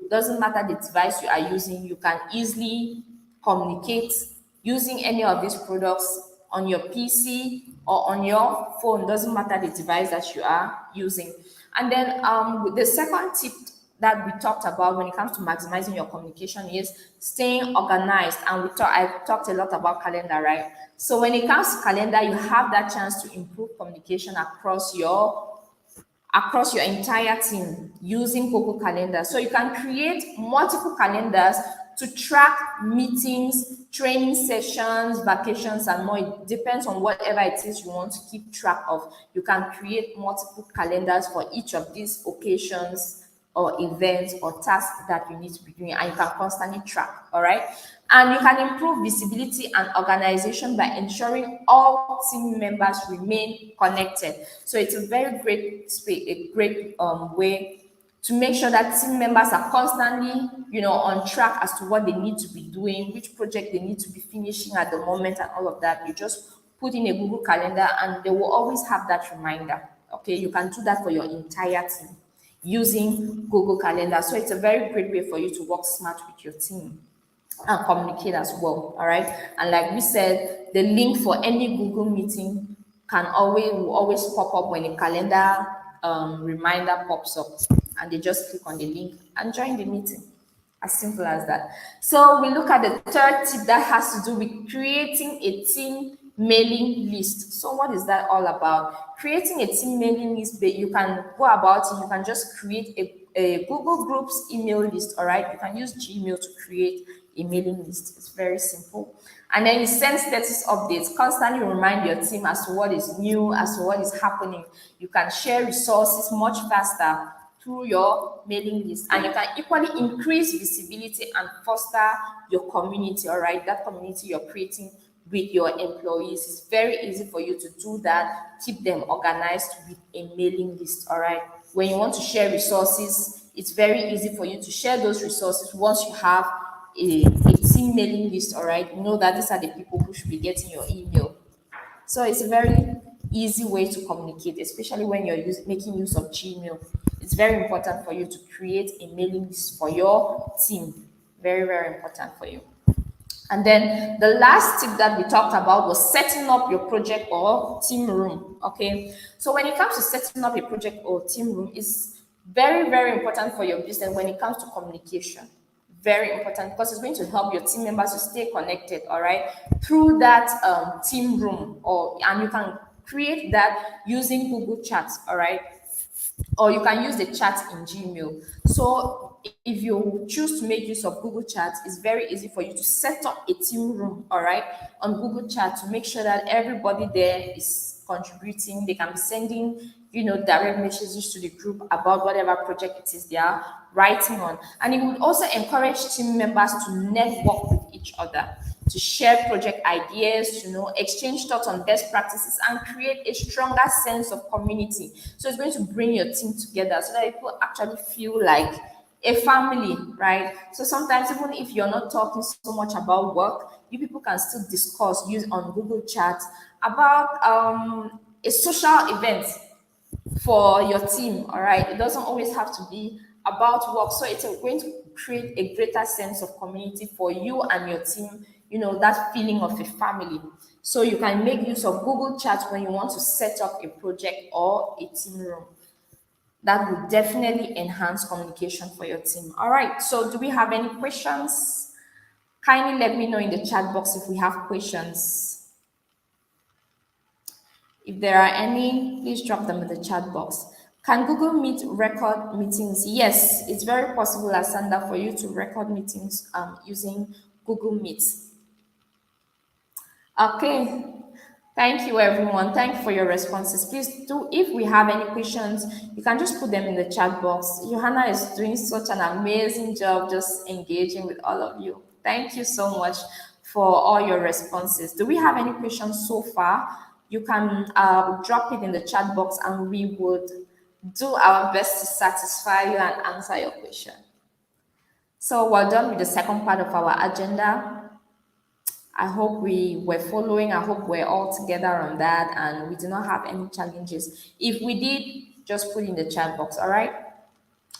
Doesn't matter the device you are using, you can easily communicate using any of these products on your PC or on your phone, doesn't matter the device that you are using. And then the second tip that we talked about when it comes to maximizing your communication is staying organized. And I talked a lot about calendar, right? So when it comes to calendar, you have that chance to improve communication across your entire team using Google Calendar. So you can create multiple calendars to track meetings, training sessions, vacations, and more. It depends on whatever it is you want to keep track of. You can create multiple calendars for each of these occasions or events or tasks that you need to be doing, and you can constantly track. All right. And you can improve visibility and organization by ensuring all team members remain connected. So it's a very great way to make sure that team members are constantly, on track as to what they need to be doing, which project they need to be finishing at the moment, and all of that. You just put in a Google Calendar, and they will always have that reminder. Okay, you can do that for your entire team using Google Calendar. So it's a very great way for you to work smart with your team and communicate as well. All right. And like we said, the link for any Google meeting will always pop up when a calendar reminder pops up, and they just click on the link and join the meeting. As simple as that. So we look at the third tip that has to do with creating a team mailing list. So what is that all about? Creating a team mailing list, you can go about it. You can just create a Google Groups email list. All right. You can use Gmail to create a mailing list. It's very simple. And then you send status updates, constantly remind your team as to what is new, as to what is happening. You can share resources much faster through your mailing list, and you can equally increase visibility and foster your community. All right, that community you're creating with your employees. It's very easy for you to do that. Keep them organized with a mailing list. All right, when you want to share resources, it's very easy for you to share those resources once you have a team mailing list. All right, you know that these are the people who should be getting your email. So it's a very easy way to communicate, especially when you're making use of Gmail. It's very important for you to create a mailing list for your team. Very, very important for you. And then the last tip that we talked about was setting up your project or team room. Okay. So when it comes to setting up a project or team room, it's very, very important for your business when it comes to communication. Very important, because it's going to help your team members to stay connected, all right, through that team room, and you can create that using Google Chats, all right, or you can use the chat in Gmail. So if you choose to make use of Google Chat, it's very easy for you to set up a team room, all right, on Google Chat, to make sure that everybody there is contributing. They can be sending, direct messages to the group about whatever project it is they are writing on. And it would also encourage team members to network with each other, to share project ideas, exchange thoughts on best practices, and create a stronger sense of community. So it's going to bring your team together so that people actually feel like a family, right? So sometimes, even if you're not talking so much about work, you people can still use on Google Chat about a social event for your team. All right, it doesn't always have to be about work. So it's going to create a greater sense of community for you and your team, that feeling of a family. So you can make use of Google Chat when you want to set up a project or a team room. That will definitely enhance communication for your team. All right, so do we have any questions? Kindly let me know in the chat box if we have questions. If there are any, please drop them in the chat box. Can Google Meet record meetings? Yes, it's very possible, Asanda, for you to record meetings using Google Meet. Okay. Thank you, everyone. Thank you for your responses. Please do, if we have any questions, you can just put them in the chat box. Johanna is doing such an amazing job just engaging with all of you. Thank you so much for all your responses. Do we have any questions so far? You can drop it in the chat box, and we would do our best to satisfy you and answer your question. So we're done with the second part of our agenda. I hope we were following. I hope we're all together on that, and we do not have any challenges. If we did, just put in the chat box, all right?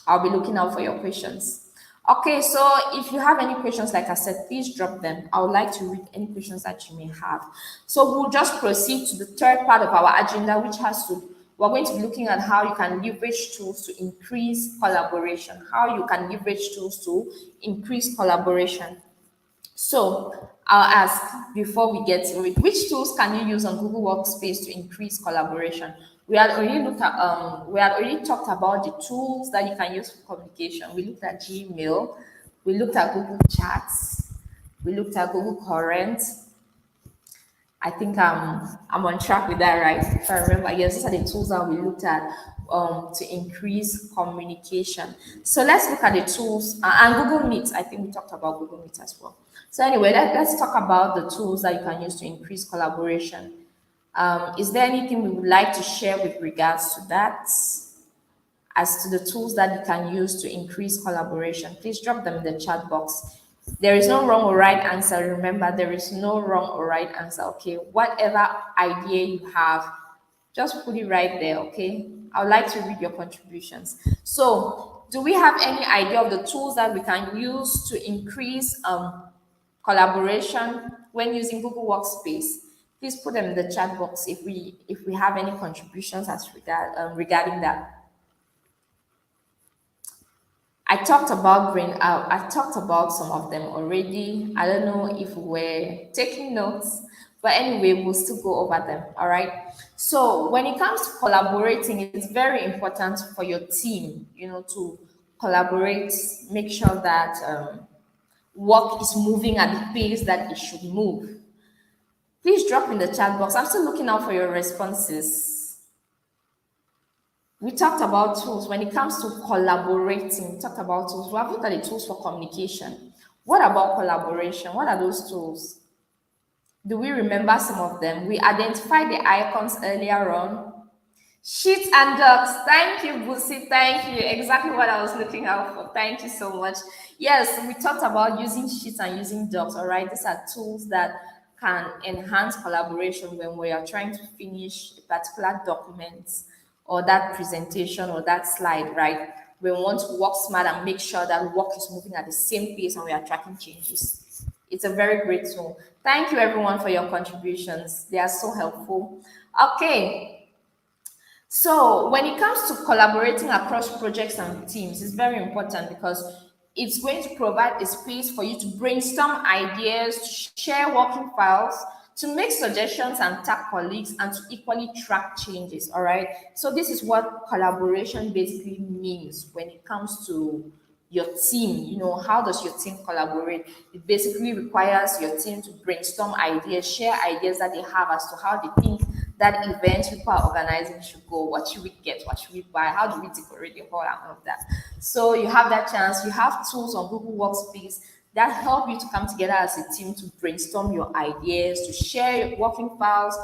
I'll be looking out for your questions. Okay, so if you have any questions, like I said, please drop them. I would like to read any questions that you may have. So we'll just proceed to the third part of our agenda, which has to, we're going to be looking at how you can leverage tools to increase collaboration, how you can leverage tools to increase collaboration. So I'll ask before we get to it, which tools can you use on Google Workspace to increase collaboration? We had already talked about the tools that you can use for communication. We looked at Gmail, we looked at Google Chats, we looked at Google Current. I think I'm on track with that, right? If I remember, yes, these are the tools that we looked at to increase communication. So let's look at the tools and Google Meet. I think we talked about Google Meet as well. So anyway, let's talk about the tools that you can use to increase collaboration. Is there anything we would like to share with regards to that? As to the tools that you can use to increase collaboration, please drop them in the chat box. There is no wrong or right answer. Remember, there is no wrong or right answer. Okay, whatever idea you have, just put it right there. Okay, I would like to read your contributions. So, do we have any idea of the tools that we can use to increase collaboration when using Google Workspace? Please put them in the chat box if we have any contributions as regarding that. I talked about some of them already. I don't know if we're taking notes, but anyway, we'll still go over them. All right. So when it comes to collaborating, it's very important for your team, to collaborate, make sure that work is moving at the pace that it should move. Please drop in the chat box. I'm still looking out for your responses. We talked about tools. When it comes to collaborating, we talked about tools. We have looked at the tools for communication. What about collaboration? What are those tools? Do we remember some of them? We identified the icons earlier on. Sheets and docs. Thank you, Busi. Thank you. Exactly what I was looking out for. Thank you so much. Yes, we talked about using sheets and using docs. All right. These are tools that can enhance collaboration when we are trying to finish a particular document or that presentation or that slide, right? We want to work smart and make sure that work is moving at the same pace and we are tracking changes. It's a very great tool. Thank you everyone for your contributions. They are so helpful. Okay. So when it comes to collaborating across projects and teams, it's very important because it's going to provide a space for you to brainstorm ideas, to share working files, to make suggestions and tag colleagues, and to equally track changes. All right. So this is what collaboration basically means when it comes to your team. How does your team collaborate? It basically requires your team to brainstorm ideas, share ideas that they have as to how they think that event people are organizing should go. What should we get? What should we buy? How do we decorate the hall and all of that? So you have that chance. You have tools on Google Workspace that help you to come together as a team to brainstorm your ideas, to share your working files,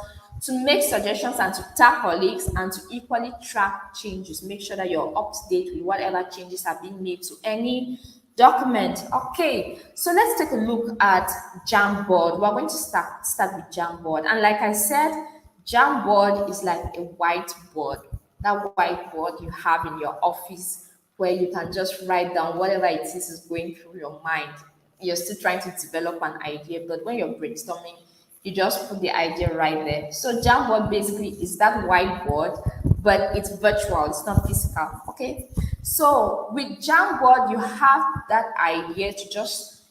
to make suggestions and to tag colleagues, and to equally track changes. Make sure that you're up to date with whatever changes have been made to any document. Okay, so let's take a look at Jamboard. We're going to start with Jamboard. And like I said, Jamboard is like a whiteboard. That whiteboard you have in your office where you can just write down whatever it is going through your mind. You're still trying to develop an idea, but when you're brainstorming, you just put the idea right there. So Jamboard basically is that whiteboard, but it's virtual, it's not physical. Okay. So with Jamboard, you have that idea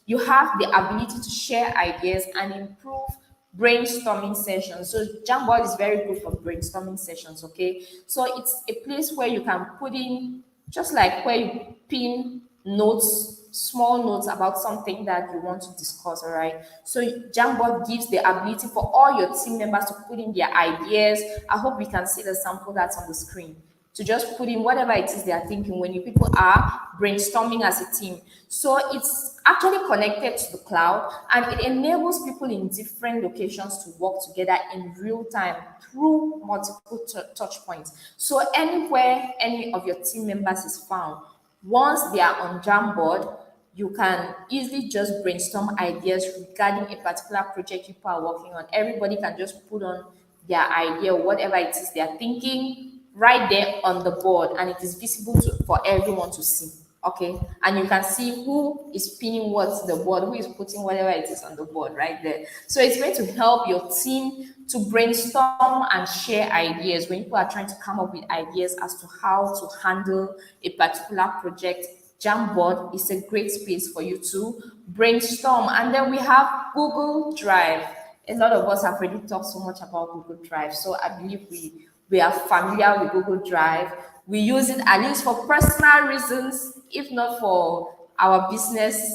you have the ability to share ideas and improve brainstorming sessions. So Jamboard is very good for brainstorming sessions. Okay. So it's a place where you can put in, just like where you pin notes, small notes about something that you want to discuss. All right. So Jamboard gives the ability for all your team members to put in their ideas. I hope we can see the sample that's on the screen. To just put in whatever it is they are thinking when you people are brainstorming as a team. So it's actually connected to the cloud and it enables people in different locations to work together in real time through multiple touch points. So anywhere any of your team members is found, once they are on Jamboard, you can easily just brainstorm ideas regarding a particular project people are working on. Everybody can just put on their idea, whatever it is they are thinking, right there on the board, and it is visible for everyone to see. Okay, and you can see who is pinning what to the board, who is putting whatever it is on the board right there. So it's going to help your team to brainstorm and share ideas when people are trying to come up with ideas as to how to handle a particular project. Jamboard is a great space for you to brainstorm. And then we have Google Drive. A lot of us have already talked so much about Google Drive, so I believe we are familiar with Google Drive. We use it at least for personal reasons, if not for our business.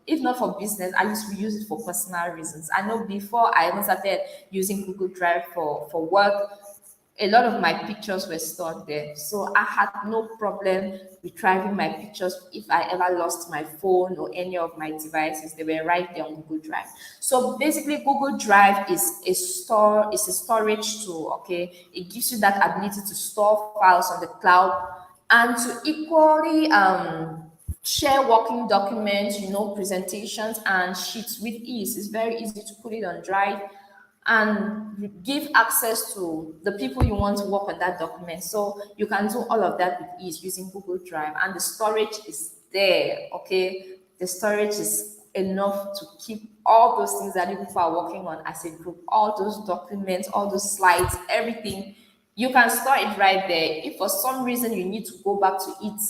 If not for business, at least we use it for personal reasons. I know before I even started using Google Drive for work, a lot of my pictures were stored there. So I had no problem with driving my pictures. If I ever lost my phone or any of my devices, they were right there on Google Drive. So basically, Google Drive is a storage tool. Okay, it gives you that ability to store files on the cloud and to equally share working documents, presentations and sheets with ease. It's very easy to put it on Drive and give access to the people you want to work on that document. So you can do all of that with ease using Google Drive, and the storage is there. Okay, the storage is enough to keep all those things that you people are working on as a group, all those documents, all those slides, everything. You can store it right there. If for some reason you need to go back to it,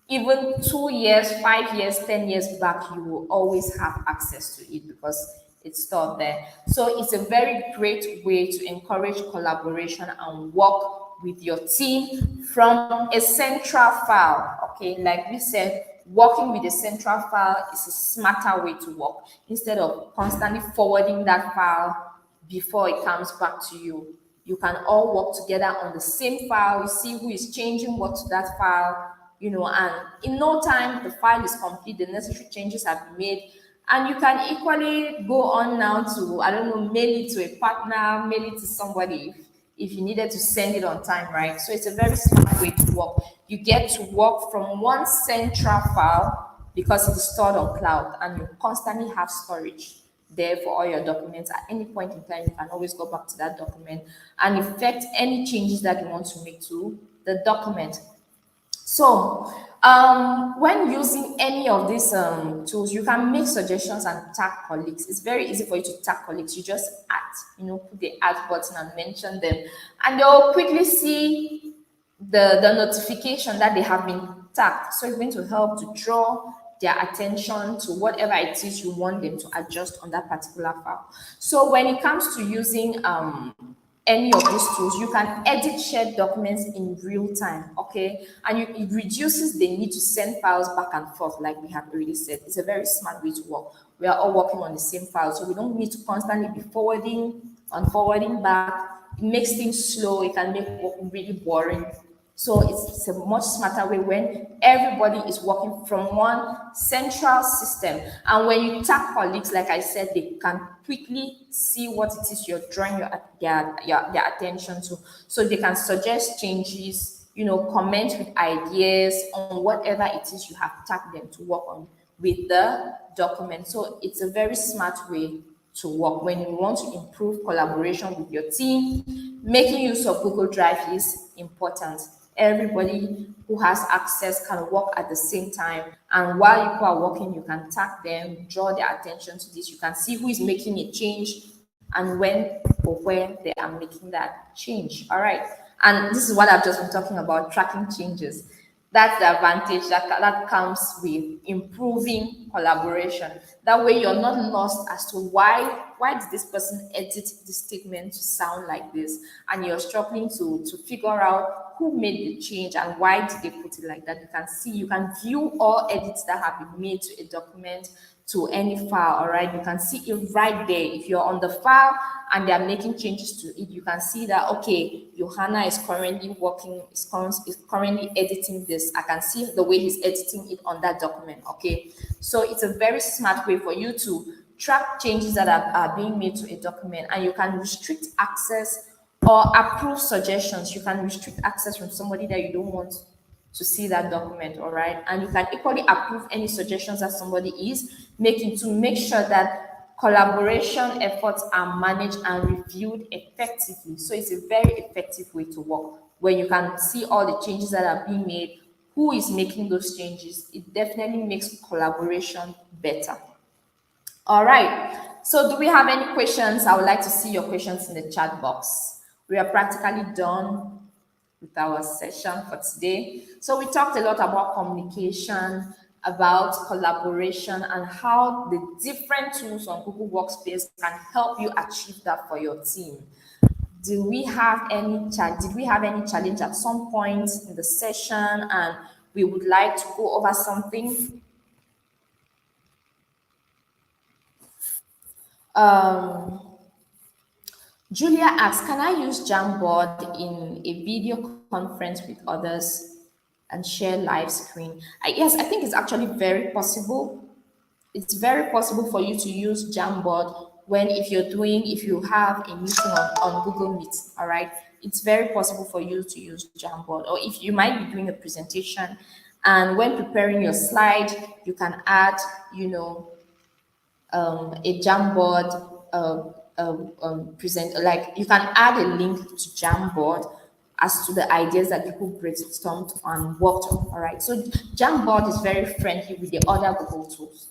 even 2 years, 5 years, 10 years back, you will always have access to it because it's stored there. So it's a very great way to encourage collaboration and work with your team from a central file. Okay, like we said, working with a central file is a smarter way to work instead of constantly forwarding that file before it comes back to you. You can all work together on the same file. You see who is changing what to that file, and in no time the file is complete, the necessary changes have been made, and you can equally go on now to, I don't know, mail it to a partner, mail it to somebody if you needed to send it on time, right? So it's a very smart way to work. You get to work from one central file because it's stored on cloud, and you constantly have storage there for all your documents. At any point in time, you can always go back to that document and effect any changes that you want to make to the document. So, when using any of these tools, you can make suggestions and tag colleagues. It's very easy for you to tag colleagues. You just add, put the add button and mention them, and they'll quickly see the notification that they have been tagged. So it's going to help to draw their attention to whatever it is you want them to adjust on that particular file. So when it comes to using any of these tools, you can edit shared documents in real time, okay? And it reduces the need to send files back and forth, like we have already said. It's a very smart way to work. We are all working on the same file, so we don't need to constantly be forwarding and forwarding back. It makes things slow. It can make work really boring. So it's a much smarter way when everybody is working from one central system. And when you tag colleagues, like I said, they can quickly see what it is you're drawing their attention to. So they can suggest changes, comment with ideas on whatever it is you have tagged them to work on with the document. So it's a very smart way to work when you want to improve collaboration with your team. Making use of Google Drive is important. Everybody who has access can work at the same time, and while you are working, you can tag them, draw their attention to this. You can see who is making a change and when or where they are making that change. All right, and this is what I've just been talking about, tracking changes. That's the advantage that comes with improving collaboration. That way you're not lost as to why did this person edit this statement to sound like this, and you're struggling to figure out who made the change and why did they put it like that. You can view all edits that have been made to a document, to any file. All right, you can see it right there. If you're on the file and they're making changes to it, you can see that, okay, Johanna is currently currently editing this. I can see the way he's editing it on that document. Okay, so it's a very smart way for you to track changes that are being made to a document, and you can restrict access or approve suggestions. You can restrict access from somebody that you don't want to see that document. All right, and you can equally approve any suggestions that somebody is making to make sure that collaboration efforts are managed and reviewed effectively. So it's a very effective way to work when you can see all the changes that are being made, who is making those changes, it definitely makes collaboration better. All right. So do we have any questions? I would like to see your questions in the chat box. We are practically done with our session for today. So we talked a lot about communication, about collaboration, and how the different tools on Google Workspace can help you achieve that for your team. Did we have any challenge at some point in the session, and we would like to go over something? Julia asks, can I use Jamboard in a video conference with others and share live screen? Yes, I think it's actually very possible. It's very possible for you to use Jamboard if you have a meeting on Google Meet, all right? It's very possible for you to use Jamboard, or if you might be doing a presentation and when preparing your slide, you can add, a Jamboard present, like you can add a link to Jamboard as to the ideas that people brainstormed and worked on. All right. So Jamboard is very friendly with the other Google tools.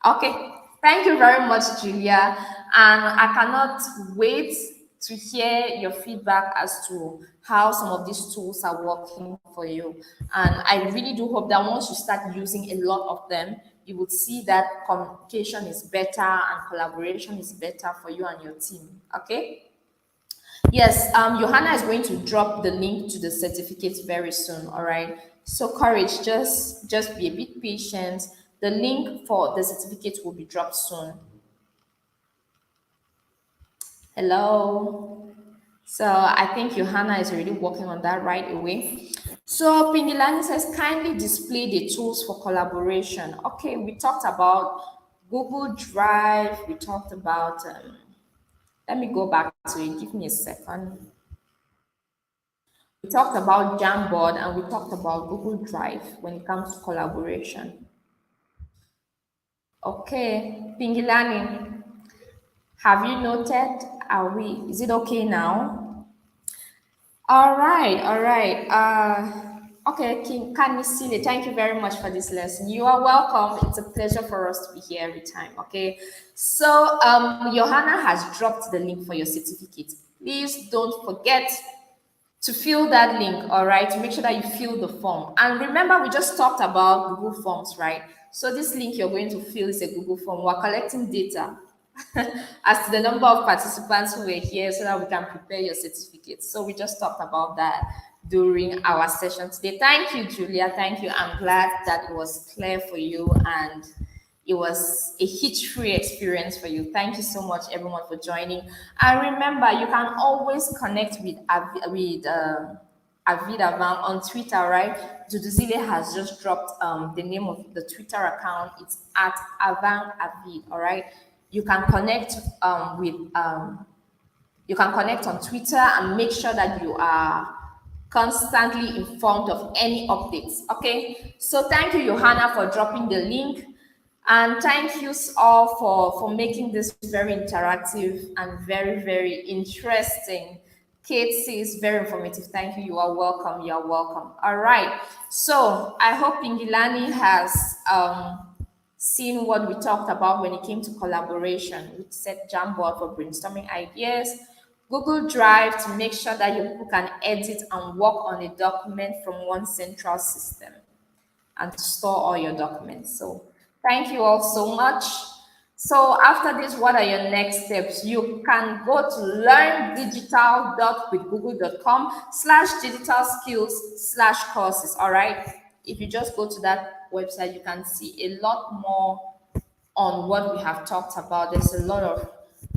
Okay. Thank you very much, Julia. And I cannot wait to hear your feedback as to how some of these tools are working for you. And I really do hope that once you start using a lot of them, you would see that communication is better and collaboration is better for you and your team. Okay. Yes, Johanna is going to drop the link to the certificate very soon. All right. So courage, just be a bit patient. The link for the certificate will be dropped soon. Hello. So I think Johanna is already working on that right away. So Pindilani says, kindly display the tools for collaboration. Okay, we talked about Google Drive. We talked about, let me go back to it. Give me a second. We talked about Jamboard and we talked about Google Drive when it comes to collaboration. Okay, Pingilani, have you noted? Is it okay now? All right, all right. Okay, Kanisile, thank you very much for this lesson. You are welcome. It's a pleasure for us to be here every time. Okay, so Johanna has dropped the link for your certificate. Please don't forget to fill that link, all right, to make sure that you fill the form. And remember, we just talked about Google Forms, right? So this link you're going to fill is a Google form. We're collecting data as to the number of participants who were here so that we can prepare your certificate. So we just talked about that during our session today. Thank you, Julia. Thank you. I'm glad that it was clear for you and it was a hitch-free experience for you. Thank you so much, everyone, for joining. And remember, you can always connect with Avid Avant on Twitter, right? Duduzile has just dropped the name of the Twitter account. It's at Avant Avid, all right? You can connect you can connect on Twitter and make sure that you are constantly informed of any updates. Okay, so thank you, Johanna, for dropping the link. And thank you all for making this very interactive and very, very interesting. Kate says very informative. Thank you. You are welcome. You are welcome. All right. So I hope Ingilani has seen what we talked about when it came to collaboration. We set Jamboard for brainstorming ideas, Google Drive to make sure that your people can edit and work on a document from one central system and to store all your documents. So thank you all so much. So after this, what are your next steps? You can go to learndigital.withgoogle.com/digital skills/courses. All right. If you just go to that website, you can see a lot more on what we have talked about. There's a lot of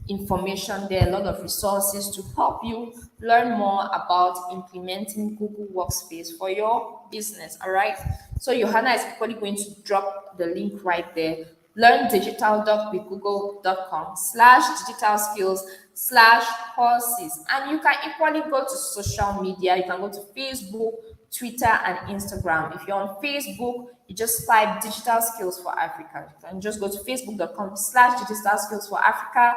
information there, a lot of resources to help you learn more about implementing Google Workspace for your business. All right. So Johanna is equally going to drop the link right there. learndigital.withgoogle.com/digital skills/courses. And you can equally go to social media. You can go to Facebook, Twitter, and Instagram. If you're on Facebook, you just type Digital Skills for Africa. You can just go to facebook.com/Digital Skills for Africa.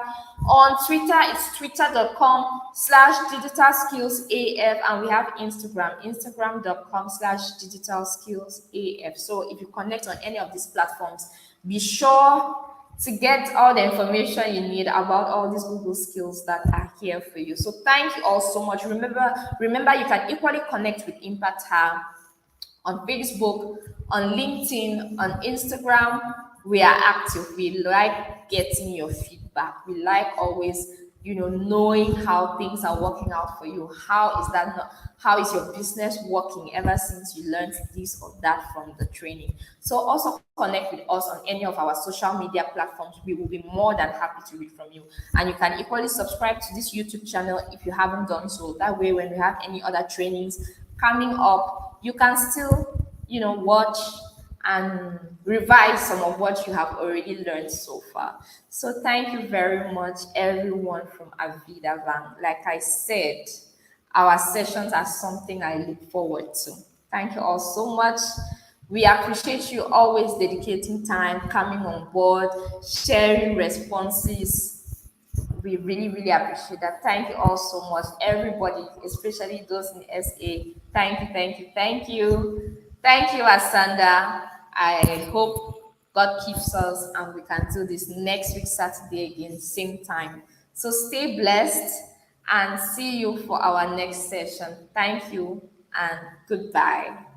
On Twitter, it's twitter.com/Digital Skills AF, and we have instagram.com/Digital Skills AF. So if you connect on any of these platforms, be sure to get all the information you need about all these Google skills that are here for you. So thank you all so much. Remember, you can equally connect with Impact Hub on Facebook, on LinkedIn, on Instagram. We are active. We like getting your feedback. We like always, knowing how things are working out for you. How is your business working ever since you learned this or that from the training? So also connect with us on any of our social media platforms. We will be more than happy to read from you. And you can equally subscribe to this YouTube channel if you haven't done so. That way, when we have any other trainings coming up, you can still, watch and revise some of what you have already learned so far. So thank you very much, everyone from Avida Bank. Like I said, our sessions are something I look forward to. Thank you all so much. We appreciate you always dedicating time, coming on board, sharing responses. We really, really appreciate that. Thank you all so much, everybody, especially those in SA. Thank you, thank you, thank you. Thank you, Asanda. I hope God keeps us and we can do this next week, Saturday again, same time. So stay blessed and see you for our next session. Thank you and goodbye.